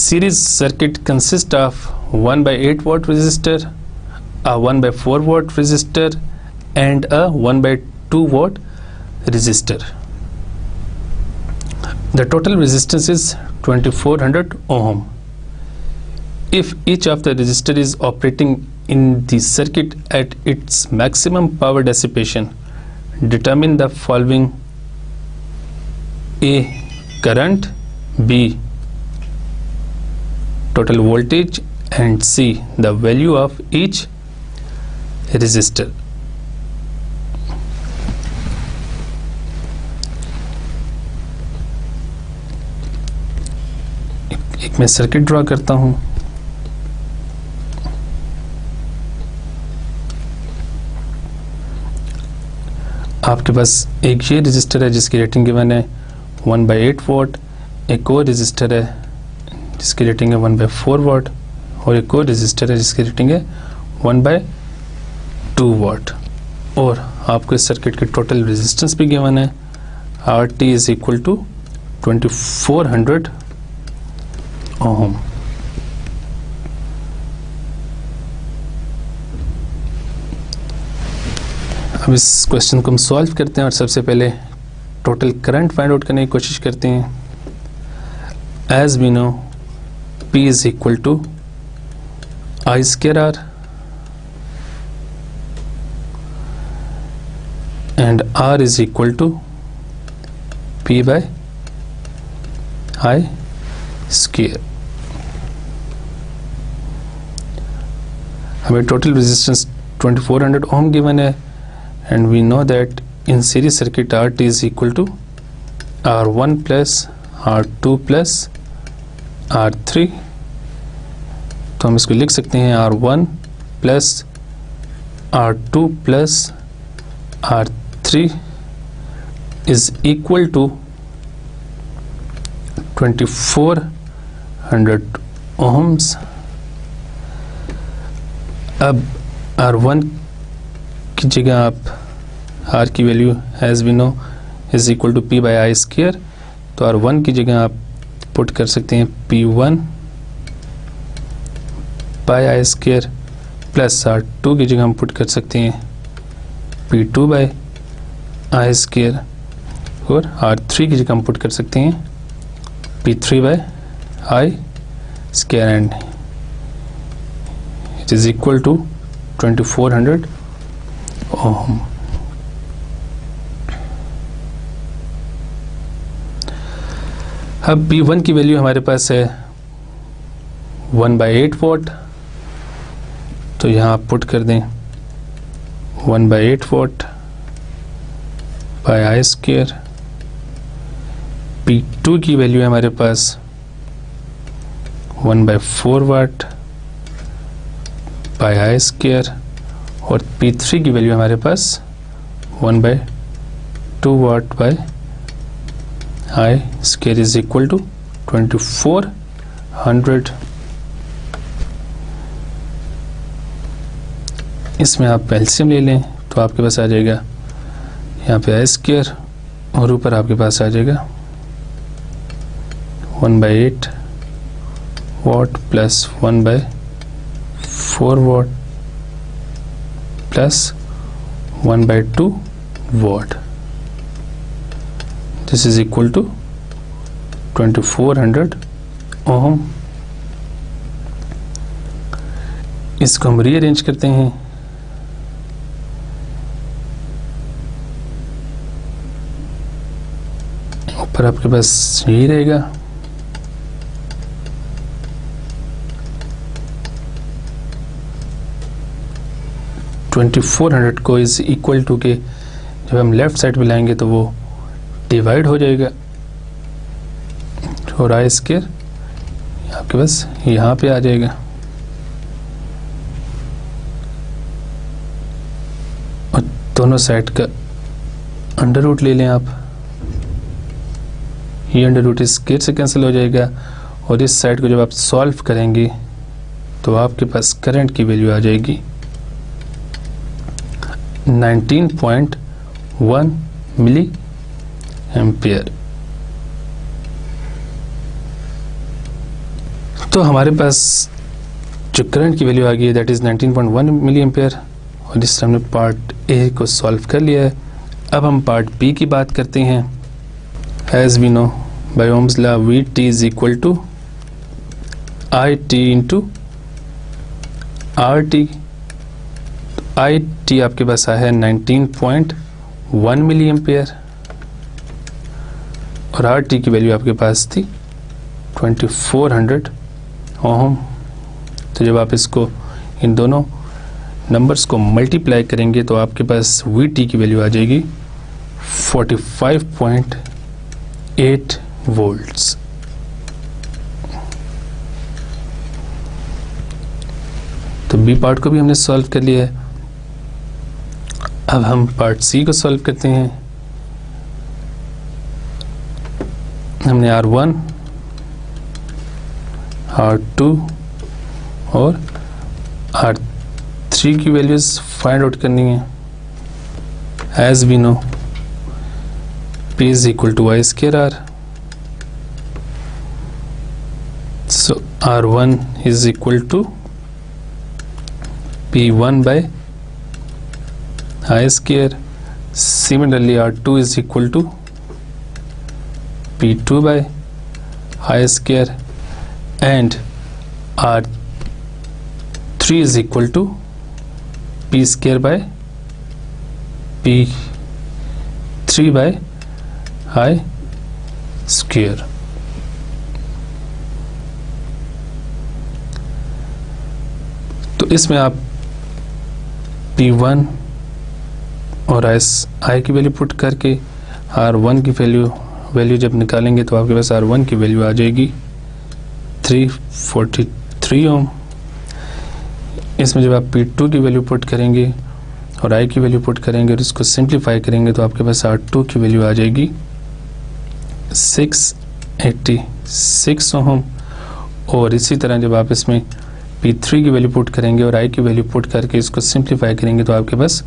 series circuit consists of 1/8 watt resistor, a 1/4 watt resistor and a 1/2 watt resistor. The total resistance is 2400 ohm. If each of the resistor is operating in the circuit at its maximum power dissipation, determine the following: A. Current, B. Total voltage, and C. The value of each resistor. एक मैं circuit draw करता हूं। आपके पास एक ये register है जिसकी rating given है 1/8 वॉट, एक और रजिस्टर है जिसकी रेटिंग है 1/4 वॉट और एक और रजिस्टर है जिसकी रेटिंग है 1/2 वॉट। और आपको इस सर्किट की टोटल रेजिस्टेंस भी गिवन है। RT इज इक्वल टू 2400 ओम। अब इस क्वेश्चन को हम सॉल्व करते हैं और सबसे पहले टोटल करंट फाइंड आउट करने की कोशिश करते हैं। As we know P is equal to I square R and R is equal to P by I square. हमें टोटल रेजिस्टेंस 2400 ओम गिवन है and we know that in series circuit RT is equal to R1 plus R2 plus R3। तो हम इसको लिख सकते हैं R1 plus R2 plus R3 is equal to 2400 ohms. अब R1 की जगह आप R की value as we know is equal to P by I square, तो R1 की जगह आप पुट कर सकते हैं P1 bye I square plus R2 की जगह हम पुट कर सकते हैं P2 बाय I स्क्वायर और R3 की जगह हम पुट कर सकते हैं P3 by I square and it is equal to 2400 ohm. अब P1 की वैल्यू हमारे पास है 1/8 वॉट, तो यहाँ आप पुट कर दें 1/8 what bye I square. P2 की वैल्यू है हमारे पास 1/4 वाट बाय I स्क्वायर और P3 की वैल्यू हमारे पास 1/2 watt by I square is equal to 2400। इसमें आप एलसीएम ले लें तो आपके पास आ जाएगा यहाँ पे I स्क्वायर और ऊपर आपके पास आ जाएगा 1/8 watt plus 1/4 watt plus 1/2 watt. This is equal to 2400 ohm. इसको हम रीअरेंज करते हैं। ऊपर आपके पास यही रहेगा, $2400 को इज इक्वल टू के जब हम लेफ्ट साइड पे लाएंगे तो वो डिवाइड हो जाएगा। और आई स्क्वायर आपके पास यहाँ पे आ जाएगा। और दोनों साइड का अंडर रूट ले लें आप, ये अंडर रूट इस स्क्वायर से कैंसिल हो जाएगा। और इस साइड को जब आप सॉल्व करेंगे तो आपके पास करंट की वैल्यू आ जाएगी 19.1 मिली एम्पियर। तो हमारे पास जो करंट की वैल्यू आ गई है दैट इज 19.1 मिली एम्पियर। और इस हमने पार्ट ए को सॉल्व कर लिया है। अब हम पार्ट बी की बात करते हैं। As we know by Ohm's law V T is equal to I T into R T. I T आपके पास आया है 19.1 मिली एम्पियर और आर टी की वैल्यू आपके पास थी 2400 ओम। तो जब आप इसको इन दोनों नंबर्स को मल्टीप्लाई करेंगे तो आपके पास वी टी की वैल्यू आ जाएगी 45.8 वोल्ट्स। तो बी पार्ट को भी हमने सॉल्व कर लिया है। अब हम पार्ट सी को सॉल्व करते हैं। हमने R1, R2 और R3 की वैल्यूज फाइंड आउट करनी है। As we know P is equal to I square R. So R1 is equal to P1 by I square. Similarly R2 is equal to P2 by I square and R3 is equal to P square by P3 by I square. तो इसमें आप P1 और I की value put करके R1 की value जब निकालेंगे तो आपके पास R1 की वैल्यू आ जाएगी 343 ओम। इसमें जब आप P2 की वैल्यू पुट करेंगे और I की वैल्यू पुट करेंगे और इसको सिंप्लीफाई करेंगे तो आपके पास R2 की वैल्यू आ जाएगी 686 ओम। और इसी तरह जब आप इसमें P3 की वैल्यू पुट करेंगे और I की वैल्यू पुट करके इसको सिंप्लीफाई करेंगे तो आपके पास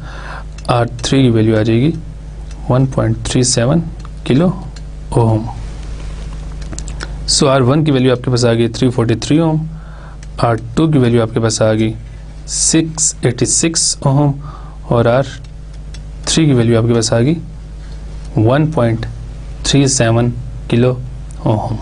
R3 की वैल्यू आ जाएगी 1.37 किलो ओम। सो R1 की वैल्यू आपके पास आ गई 343 ओम, R2 की वैल्यू आपके पास आ गई 686 ओम और R3 की वैल्यू आपके पास आ गई 1.37 किलो ओम।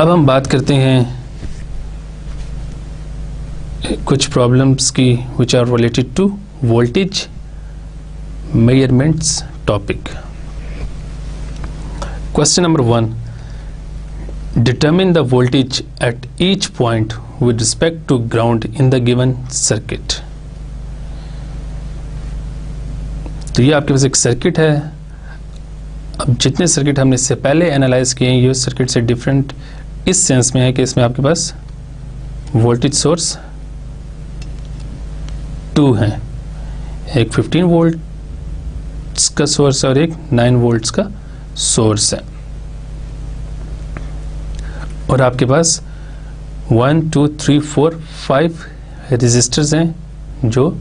अब हम बात करते हैं कुछ प्रॉब्लम्स की which are related to voltage measurements topic. Question number 1, determine the voltage at each point with respect to ground in the given circuit. तो ये आपके पास एक सर्किट है। अब जितने सर्किट हमने इससे पहले एनालाइज किए हैं ये सर्किट से डिफरेंट इस सेंस में है कि इसमें आपके पास वोल्टेज सोर्स 2 हैं, एक 15 वोल्ट का सोर्स है और एक 9 वोल्ट्स का सोर्स है। और आपके पास 1 2 3 4 5 रेजिस्टर्स हैं जो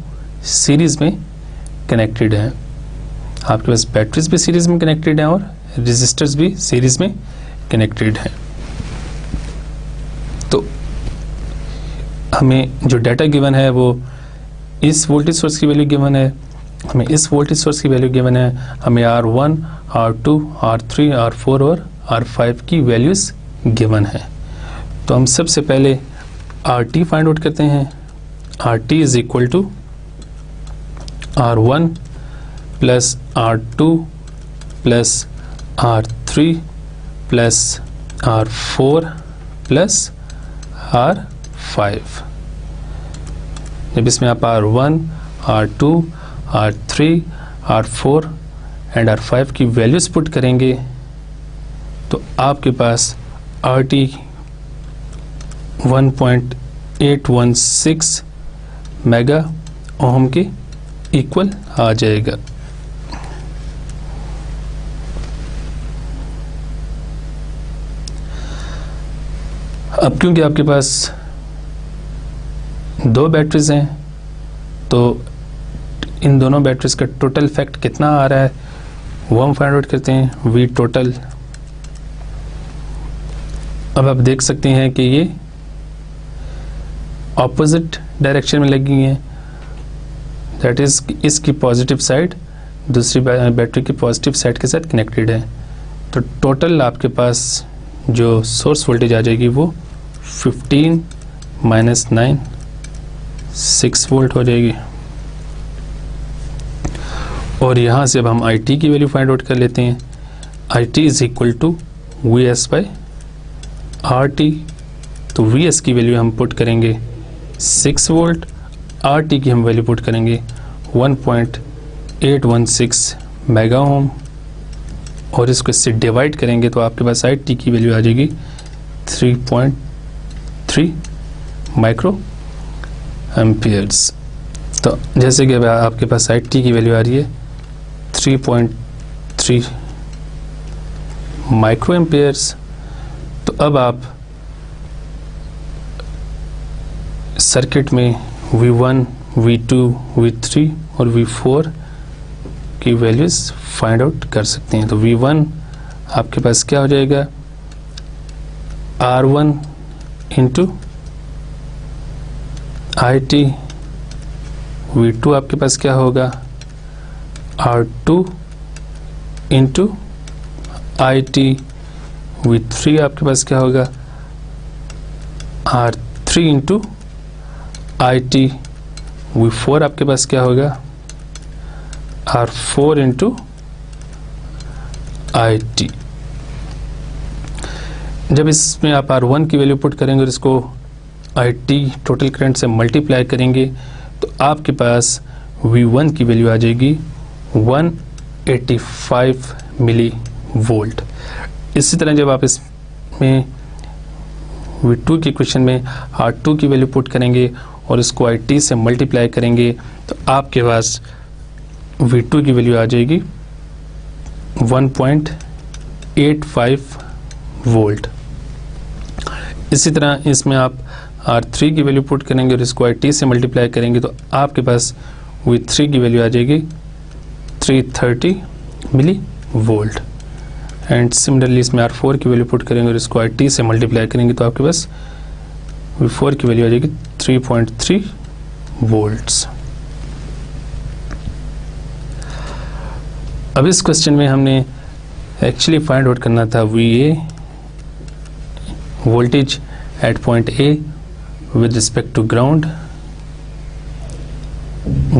सीरीज में कनेक्टेड हैं। आपके पास बैटरीज भी सीरीज में कनेक्टेड हैं और रेजिस्टर्स भी सीरीज में कनेक्टेड हैं। तो हमें जो डाटा गिवन है वो इस वोल्टेज सोर्स की वैल्यू गिवन है, हमें इस वोल्टेज सोर्स की वैल्यू गिवन है, हमें R1, R2, R3, R4 और R5 की वैल्यूज गिवन है। तो हम सबसे पहले RT फाइंड आउट करते हैं। RT is equal to R1 plus R2 plus R3 plus R4 plus R5। जब इसमें आप R1, R2, R3, R4 and R5 की वैल्यूज़ पुट करेंगे तो आपके पास RT 1.816 मेगा ओम के इक्वल आ जाएगा। अब क्योंकि आपके पास दो बैटरीज हैं तो इन दोनों बैटरीज का टोटल इफेक्ट कितना आ रहा है वो हम फाइंड आउट करते हैं। V टोटल, अब आप देख सकते हैं कि ये ऑपोजिट डायरेक्शन में लगी हैं, दैट इज इसकी पॉजिटिव साइड दूसरी बैटरी की पॉजिटिव साइड के साथ कनेक्टेड है। तो टोटल आपके पास जो सोर्स वोल्टेज आ जाएगी वो 15 - 9 6 वोल्ट हो जाएगी। और यहाँ से अब हम IT की वैल्यू फाइंड आउट कर लेते हैं। IT is equal to VS/RT। तो VS की वैल्यू हम पुट करेंगे 6 वोल्ट, RT की हम वैल्यू पुट करेंगे 1.816 मेगा ओम और इसको इससे डिवाइड करेंगे तो आपके पास IT की वैल्यू आ जाएगी 3.3 माइक्रो एम्पियर्स। तो जैसे कि अब आपके पास IT की वैल्यू आ रही है 3.3 माइक्रो एम्पियर्स, तो अब आप सर्किट में V1, V2, V3 और V4 की वैल्यूज फाइंड आउट कर सकते हैं। तो V1 आपके पास क्या हो जाएगा R1 इंटू IT, V2 आपके पास क्या होगा R2 इंटू IT, V3 आपके पास क्या होगा R3 इंटू IT, V4 आपके पास क्या होगा R4 इंटू IT। जब इसमें आप R1 की वैल्यू पुट करेंगे और इसको IT टोटल करंट से मल्टीप्लाई करेंगे तो आपके पास V1 की वैल्यू आ जाएगी 185 मिली वोल्ट। इसी तरह जब आप इसमें V2 की इक्वेशन में R2 की वैल्यू पुट करेंगे और इसको IT से मल्टीप्लाई करेंगे तो आपके पास V2 की वैल्यू आ जाएगी 1.85 वोल्ट। इसी तरह इसमें आप R3 की वैल्यू पुट करेंगे और इसको IT से मल्टीप्लाई करेंगे तो आपके पास V3 की वैल्यू आ जाएगी 330 मिली वोल्ट। एंड सिमिलरली इसमें R4 की वैल्यू पुट करेंगे और इसको IT से मल्टीप्लाई करेंगे तो आपके पास V4 की वैल्यू आ जाएगी 3.3 वोल्ट्स। अब इस क्वेश्चन में हमने एक्चुअली फाइंड आउट करना था VA voltage at point A with respect to ground,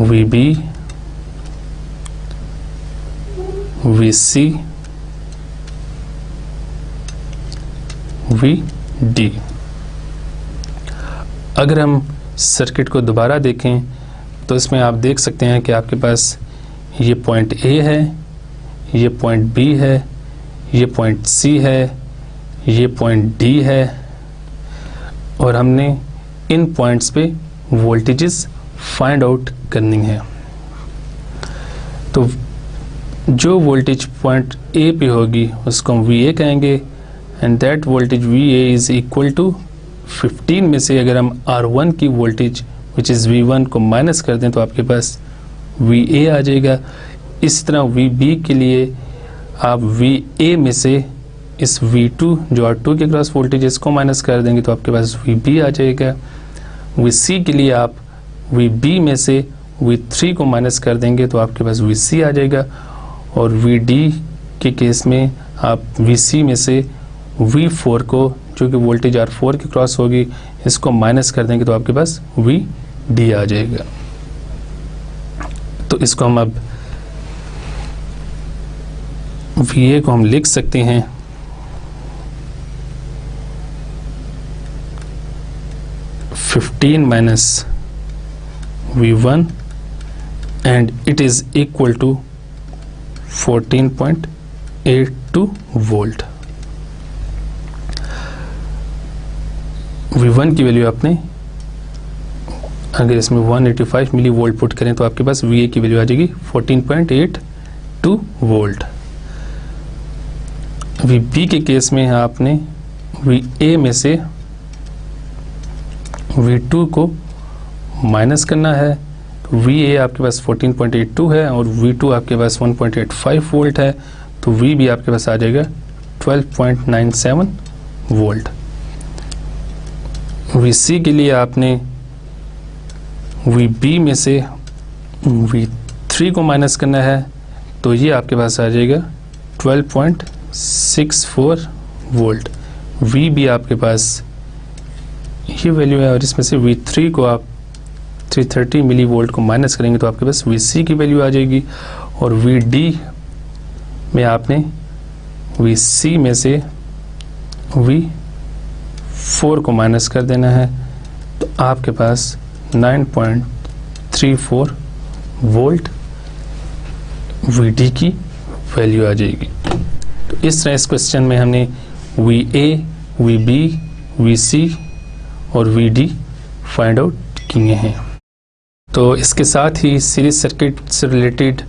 VB, VC, VD। अगर हम सर्किट को दोबारा देखें तो इसमें आप देख सकते हैं कि आपके पास ये पॉइंट A है, ये पॉइंट B है, ये पॉइंट C है, ये पॉइंट D है और हमने इन पॉइंट्स पे वोल्टेजेस फाइंड आउट करनी है। तो जो वोल्टेज पॉइंट A पे होगी उसको हम VA कहेंगे and that voltage VA is equal to 15 में से अगर हम R1 की वोल्टेज विच इज़ V1 को माइनस कर दें तो आपके पास VA आ जाएगा। इस तरह VB के लिए आप VA में से इस V2 जो R2 के क्रॉस वोल्टेज इसको माइनस कर देंगे तो आपके पास VB आ जाएगा। VC के लिए आप VB में से V3 को माइनस कर देंगे तो आपके पास VC आ जाएगा और VD के केस में आप VC में से V4 को जो कि वोल्टेज R4 के क्रॉस होगी इसको माइनस कर देंगे तो आपके पास VD आ जाएगा। तो इसको हम अब VA को हम लिख सकते हैं 15 - V1 and it is equal to 14.82 volt। V1 की वैल्यू आपने अगर इसमें 185 मिली वोल्ट पुट करें तो आपके पास VA की वैल्यू आ जाएगी 14.82 वोल्ट। VB के केस में आपने VA में से V2 को माइनस करना है, तो VA आपके पास 14.82 है और V2 आपके पास 1.85 वोल्ट है, तो VB आपके पास आ जाएगा 12.97 वोल्ट। VC के लिए आपने VB में से V3 को माइनस करना है, तो ये आपके पास आ जाएगा 12.64 वोल्ट। VB आपके पास ये वैल्यू है और इसमें से V3 को आप 330 मिली वोल्ट को माइनस करेंगे तो आपके पास VC की वैल्यू आ जाएगी, और VD में आपने VC में से V4 को माइनस कर देना है, तो आपके पास 9.34 वोल्ट VD की वैल्यू आ जाएगी। तो इस तरह इस क्वेश्चन में हमने VA, VB, VC और VD फाइंड आउट किए हैं। तो इसके साथ ही सीरीज सर्किट से रिलेटेड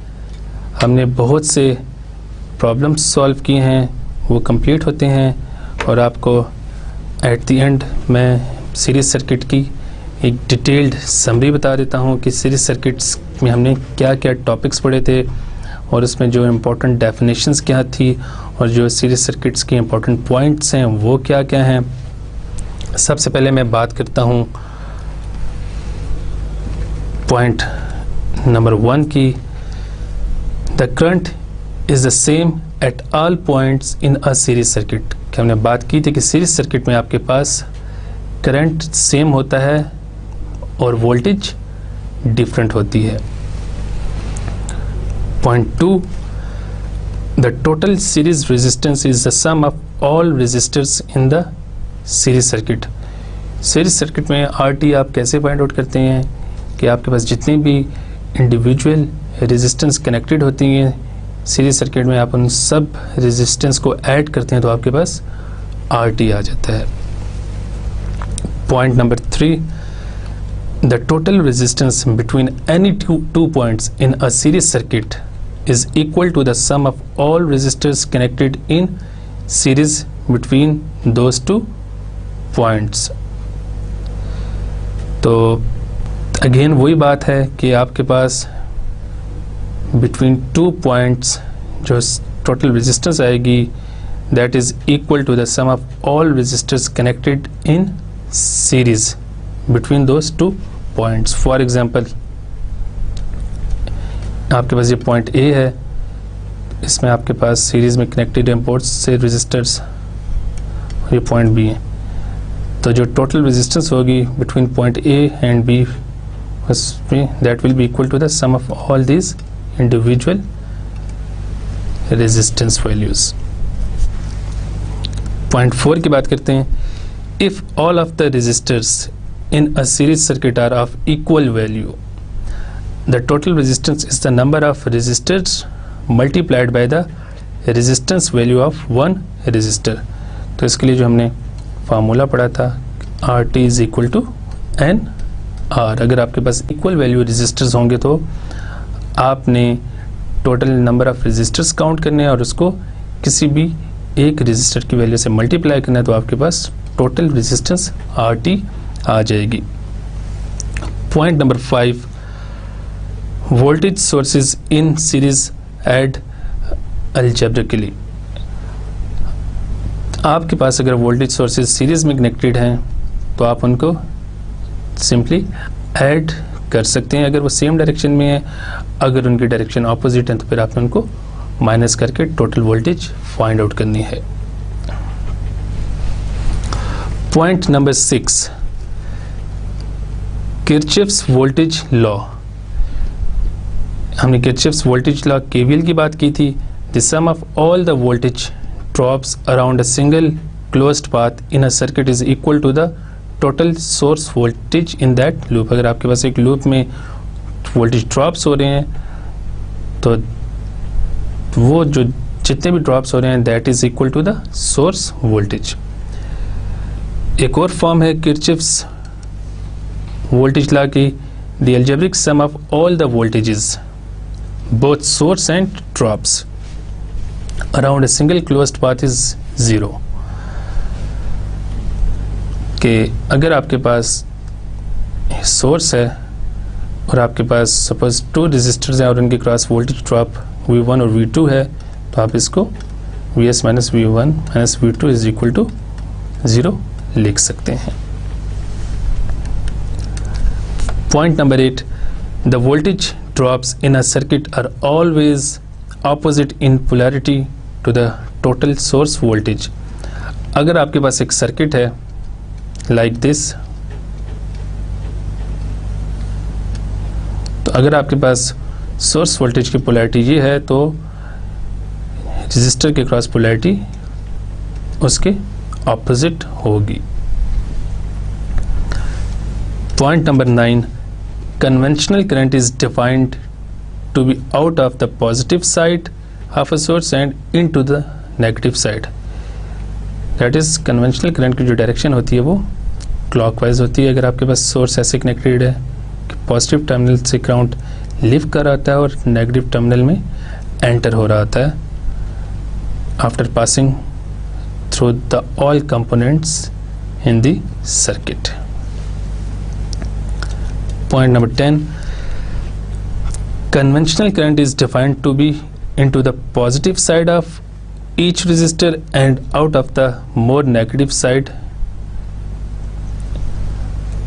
हमने बहुत से प्रॉब्लम्स सॉल्व किए हैं, वो कंप्लीट होते हैं, और आपको एट द एंड मैं सीरीज सर्किट की एक डिटेल्ड समरी बता देता हूँ कि सीरीज सर्किट्स में हमने क्या क्या टॉपिक्स पढ़े थे और उसमें जो इम्पोर्टेंट डेफिनेशंस क्या थी और जो सीरीज सर्किट्स के इम्पोर्टेंट पॉइंट्स हैं वो क्या क्या हैं। सबसे पहले मैं बात करता हूँ पॉइंट नंबर 1 की। The current is the same at all points in a series circuit. कि हमने बात की थी कि सीरीज सर्किट में आपके पास करंट सेम होता है और वोल्टेज डिफरेंट होती है। Point 2, the total series resistance is the sum of all resistors in the series circuit. Series circuit में RT आप कैसे फाइंड आउट करते हैं कि आपके पास जितनी भी इंडिविजुअल रेजिस्टेंस कनेक्टेड होती हैं सीरीज सर्किट में, आप उन सब रेजिस्टेंस को ऐड करते हैं तो आपके पास RT आ जाता है। Point number 3, the total resistance between any two points in a series circuit is equal to the sum of all resistors connected in series between those two points. तो again वही बात है कि आपके पास बिटवीन 2 पॉइंट्स जो total resistance आएगी that is equal to the sum of all resistors connected in series between those 2 points. For example आपके पास ये पॉइंट A है, इसमें आपके पास सीरीज में कनेक्टेड इंपोर्ट्स से रेजिस्टर्स, और ये पॉइंट B है, तो जो टोटल रेजिस्टेंस होगी between point A and B उसमें that will be equal to the sum of all these individual resistance values. Point 4 की बात करते हैं। If all of the resistors in a series circuit are of equal value, the total resistance is the number of resistors multiplied by the resistance value of one resistor। तो इसके लिए जो हमने formula पढ़ा था RT is equal to NR। अगर आपके पास equal value resistors होंगे तो आपने total number of resistors count करने हैं और उसको किसी भी एक रेजिस्टर की वैल्यू से मल्टीप्लाई करना है, तो आपके पास टोटल रेजिस्टेंस RT आ जाएगी। Point number 5, voltage sources in series add algebraically. आपके पास अगर वोल्टेज सोर्सेज सीरीज में कनेक्टेड हैं तो आप उनको सिंपली ऐड कर सकते हैं अगर वो सेम डायरेक्शन में है। अगर उनकी डायरेक्शन ऑपोजिट है तो फिर आपने उनको माइनस करके टोटल वोल्टेज फाइंड आउट करनी है। Point number 6, Kirchhoff's voltage law. हमने किरचॉफ्स वोल्टेज लॉ KVL की बात की थी। The sum of all the voltage drops around a single closed path in a circuit is equal to the total source voltage in that loop. अगर आपके पास एक loop में voltage drops हो रहे हैं, तो वो जो जितने भी ड्रॉप्स हो रहे हैं that is equal to the source voltage. एक और फॉर्म है किरचॉफ्स वोल्टेज लॉ की, the algebraic sum of all the voltages both source and drops around a single closed path is 0। कि अगर आपके पास सोर्स है और आपके पास सपोज 2 रेजिस्टर्स हैं और उनके क्रॉस वोल्टेज ड्रॉप V1 और V2 है, तो आप इसको Vs minus V1 minus V2 is equal to 0 लिख सकते हैं। Point number 8, the voltage drops in a circuit are always opposite in polarity to the total source voltage. अगर आपके पास एक सर्किट है लाइक दिस, तो अगर आपके पास सोर्स वोल्टेज की पोलैरिटी ये है तो रेजिस्टर के क्रॉस पोलैरिटी उसके ऑपोजिट होगी। Point number 9, conventional current is defined to be out of the positive side of a source and into the negative side. That is conventional current की जो direction होती है वो क्लॉकवाइज होती है। अगर आपके पास सोर्स ऐसे कनेक्टेड है कि पॉजिटिव टर्मिनल से करंट लीव कर रहा होता है और नेगेटिव टर्मिनल में एंटर हो रहा होता है after passing through the all components in the circuit. Point number 10, conventional current is defined to be into the positive side of each resistor and out of the more negative side।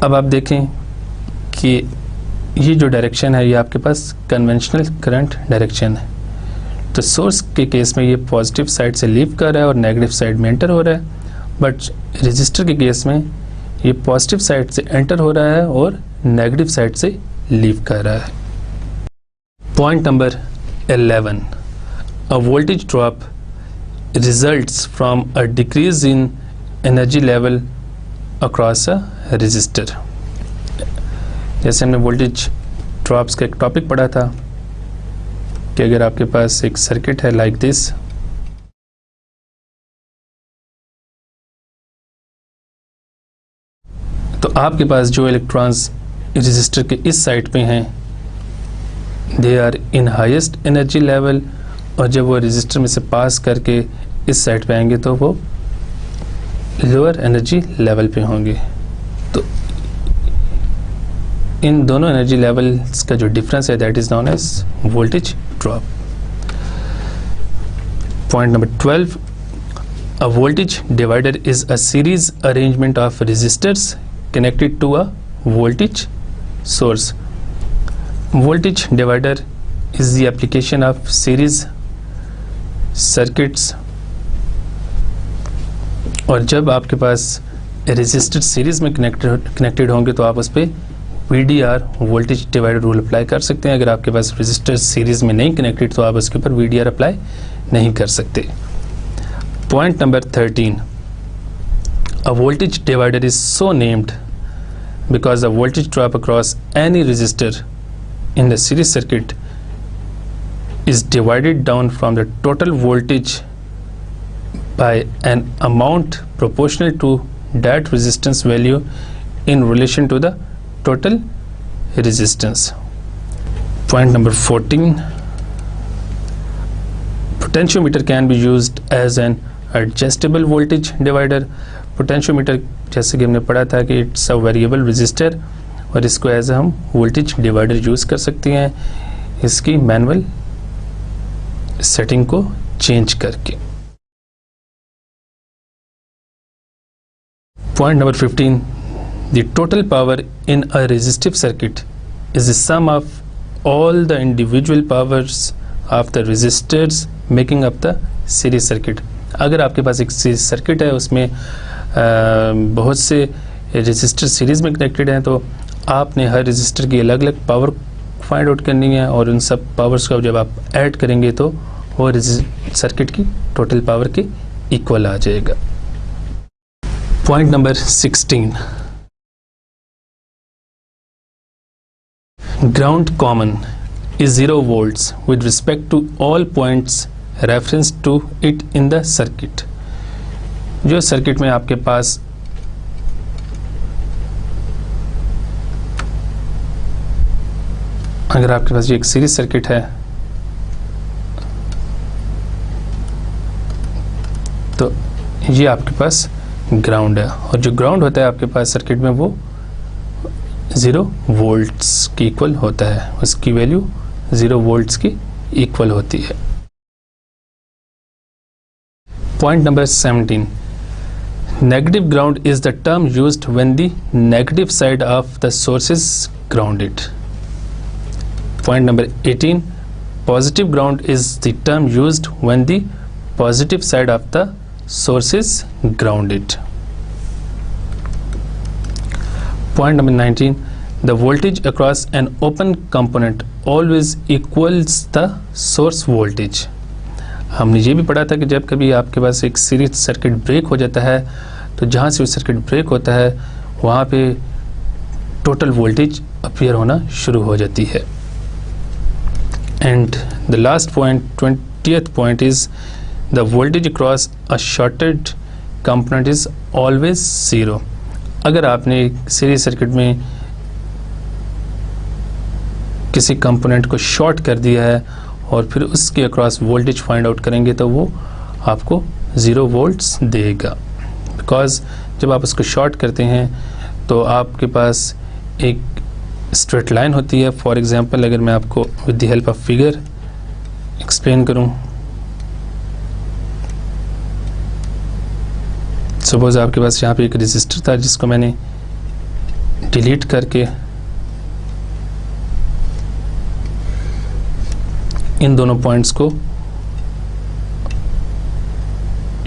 अब आप देखें कि ये जो direction है ये आपके पास conventional current direction है, तो सोर्स के केस में ये पॉजिटिव साइड से लीव कर रहा है और नेगेटिव साइड में एंटर हो रहा है, बट रेजिस्टर के केस में ये पॉजिटिव साइड से एंटर हो रहा है और नेगेटिव साइड से लीव कर रहा है। Point number 11, a voltage drop results from a decrease in energy level across a resistor. जैसे हमने वोल्टेज ड्रॉप्स का एक टॉपिक पढ़ा था कि अगर आपके पास एक सर्किट है लाइक दिस, तो आपके पास जो इलेक्ट्रॉन्स रेजिस्टर के इस साइड पे हैं they are in highest energy level, और जब वो रेजिस्टर में से पास करके इस साइड पे आएंगे तो वो लोअर एनर्जी लेवल पे होंगे। तो इन दोनों एनर्जी लेवल्स का जो डिफरेंस है that is known as voltage drop. Point number 12, a voltage divider is a series arrangement of resistors connected to a voltage source। Voltage divider is the application of series circuits, और जब आपके पास resistor series में connected होंगे तो आप उस पर VDR voltage divider rule apply कर सकते हैं। अगर आपके पास रेजिस्टर सीरीज में नहीं कनेक्टेड तो आप उसके ऊपर VDR अप्लाई नहीं कर सकते। Point number 13, a voltage divider is so named because the voltage drop across any resistor in the series circuit is divided down from the total voltage by an amount proportional to that resistance value in relation to the total resistance। Point number 14, potentiometer can be used as an adjustable voltage divider। Potentiometer जैसे कि हमने पढ़ा था कि it's a variable resistor, और इसको as हम voltage divider use कर सकते हैं इसकी मैनुअल सेटिंग को चेंज करके। Point number 15, the total power in a resistive circuit is the sum of all the individual powers of the resistors making up the series circuit. अगर आपके पास एक series circuit है उसमें बहुत से रेजिस्टर सीरीज़ में कनेक्टेड हैं, तो आपने हर रेजिस्टर की अलग अलग पावर फाइंड आउट करनी है, और उन सब पावर्स को जब आप ऐड करेंगे तो वो सर्किट की टोटल पावर के इक्वल आ जाएगा। Point number 16, Ground common is 0 volts with respect to all points reference to it in the circuit. जो सर्किट में आपके पास अगर आपके पास ये एक सीरीज सर्किट है तो ये आपके पास ग्राउंड है, और जो ग्राउंड होता है आपके पास सर्किट में वो 0 वोल्ट्स की इक्वल होता है, उसकी वैल्यू 0 वोल्ट्स की इक्वल होती है। Point number 17, negative ground is the term used when the negative side of the source is grounded. Point number 18, positive ground is the term used when the positive side of the source is grounded. Point number 19, the voltage across an open component always equals the source voltage. हमने ये भी पढ़ा था कि जब कभी आपके पास एक सीरीज सर्किट ब्रेक हो जाता है तो जहाँ से वो सर्किट ब्रेक होता है वहाँ पे टोटल वोल्टेज अपीयर होना शुरू हो जाती है। And the last point 20th point is the voltage across a shorted component is always 0. अगर आपने सीरीज सर्किट में किसी कंपोनेंट को शॉर्ट कर दिया है और फिर उसके अक्रॉस वोल्टेज फाइंड आउट करेंगे तो वो आपको 0 वोल्ट्स देगा, बिकॉज जब आप उसको शॉर्ट करते हैं तो आपके पास एक स्ट्रेट लाइन होती है। फॉर एग्जांपल अगर मैं आपको with the help of figure explain करूं, सपोज आपके पास यहाँ पे एक रेजिस्टर था जिसको मैंने डिलीट करके इन दोनों पॉइंट्स को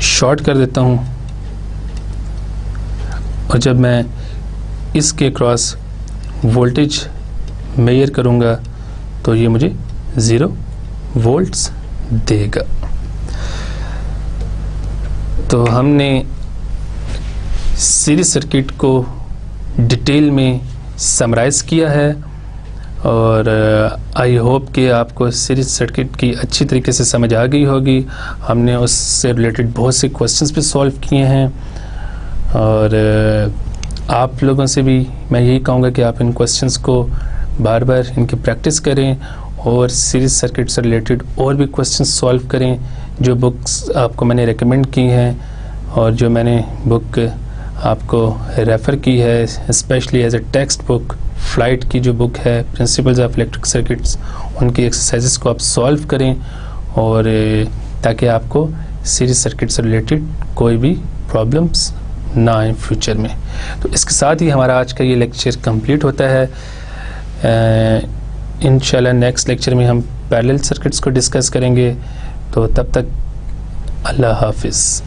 शॉर्ट कर देता हूँ, और जब मैं इसके क्रॉस वोल्टेज मेजर करूँगा तो ये मुझे 0 वोल्ट्स देगा। तो हमने सीरीज सर्किट को डिटेल में समराइज किया है, और आई होप कि आपको सीरीज सर्किट की अच्छी तरीके से समझ आ गई होगी। हमने उससे रिलेटेड बहुत से क्वेश्चंस भी सॉल्व किए हैं, और आप लोगों से भी मैं यही कहूँगा कि आप इन क्वेश्चंस को बार बार इनकी प्रैक्टिस करें और सीरीज सर्किट से रिलेटेड और भी क्वेश्चंस सॉल्व करें। जो बुक्स आपको मैंने रेकमेंड की हैं और जो मैंने बुक आपको रेफ़र की है, especially as a text book, Floyd की जो बुक है प्रिंसिपल्स ऑफ इलेक्ट्रिक सर्किट्स, उनकी एक्सरसाइजेस को आप सॉल्व करें, और ताकि आपको सीरीज सर्किट से रिलेटेड कोई भी प्रॉब्लम्स ना आए फ्यूचर में। तो इसके साथ ही हमारा आज का ये लेक्चर कंप्लीट होता है। इंशाल्लाह नेक्स्ट लेक्चर में हम पैरेलल सर्किट्स को डिस्कस करेंगे। तो तब तक अल्लाह हाफिज़।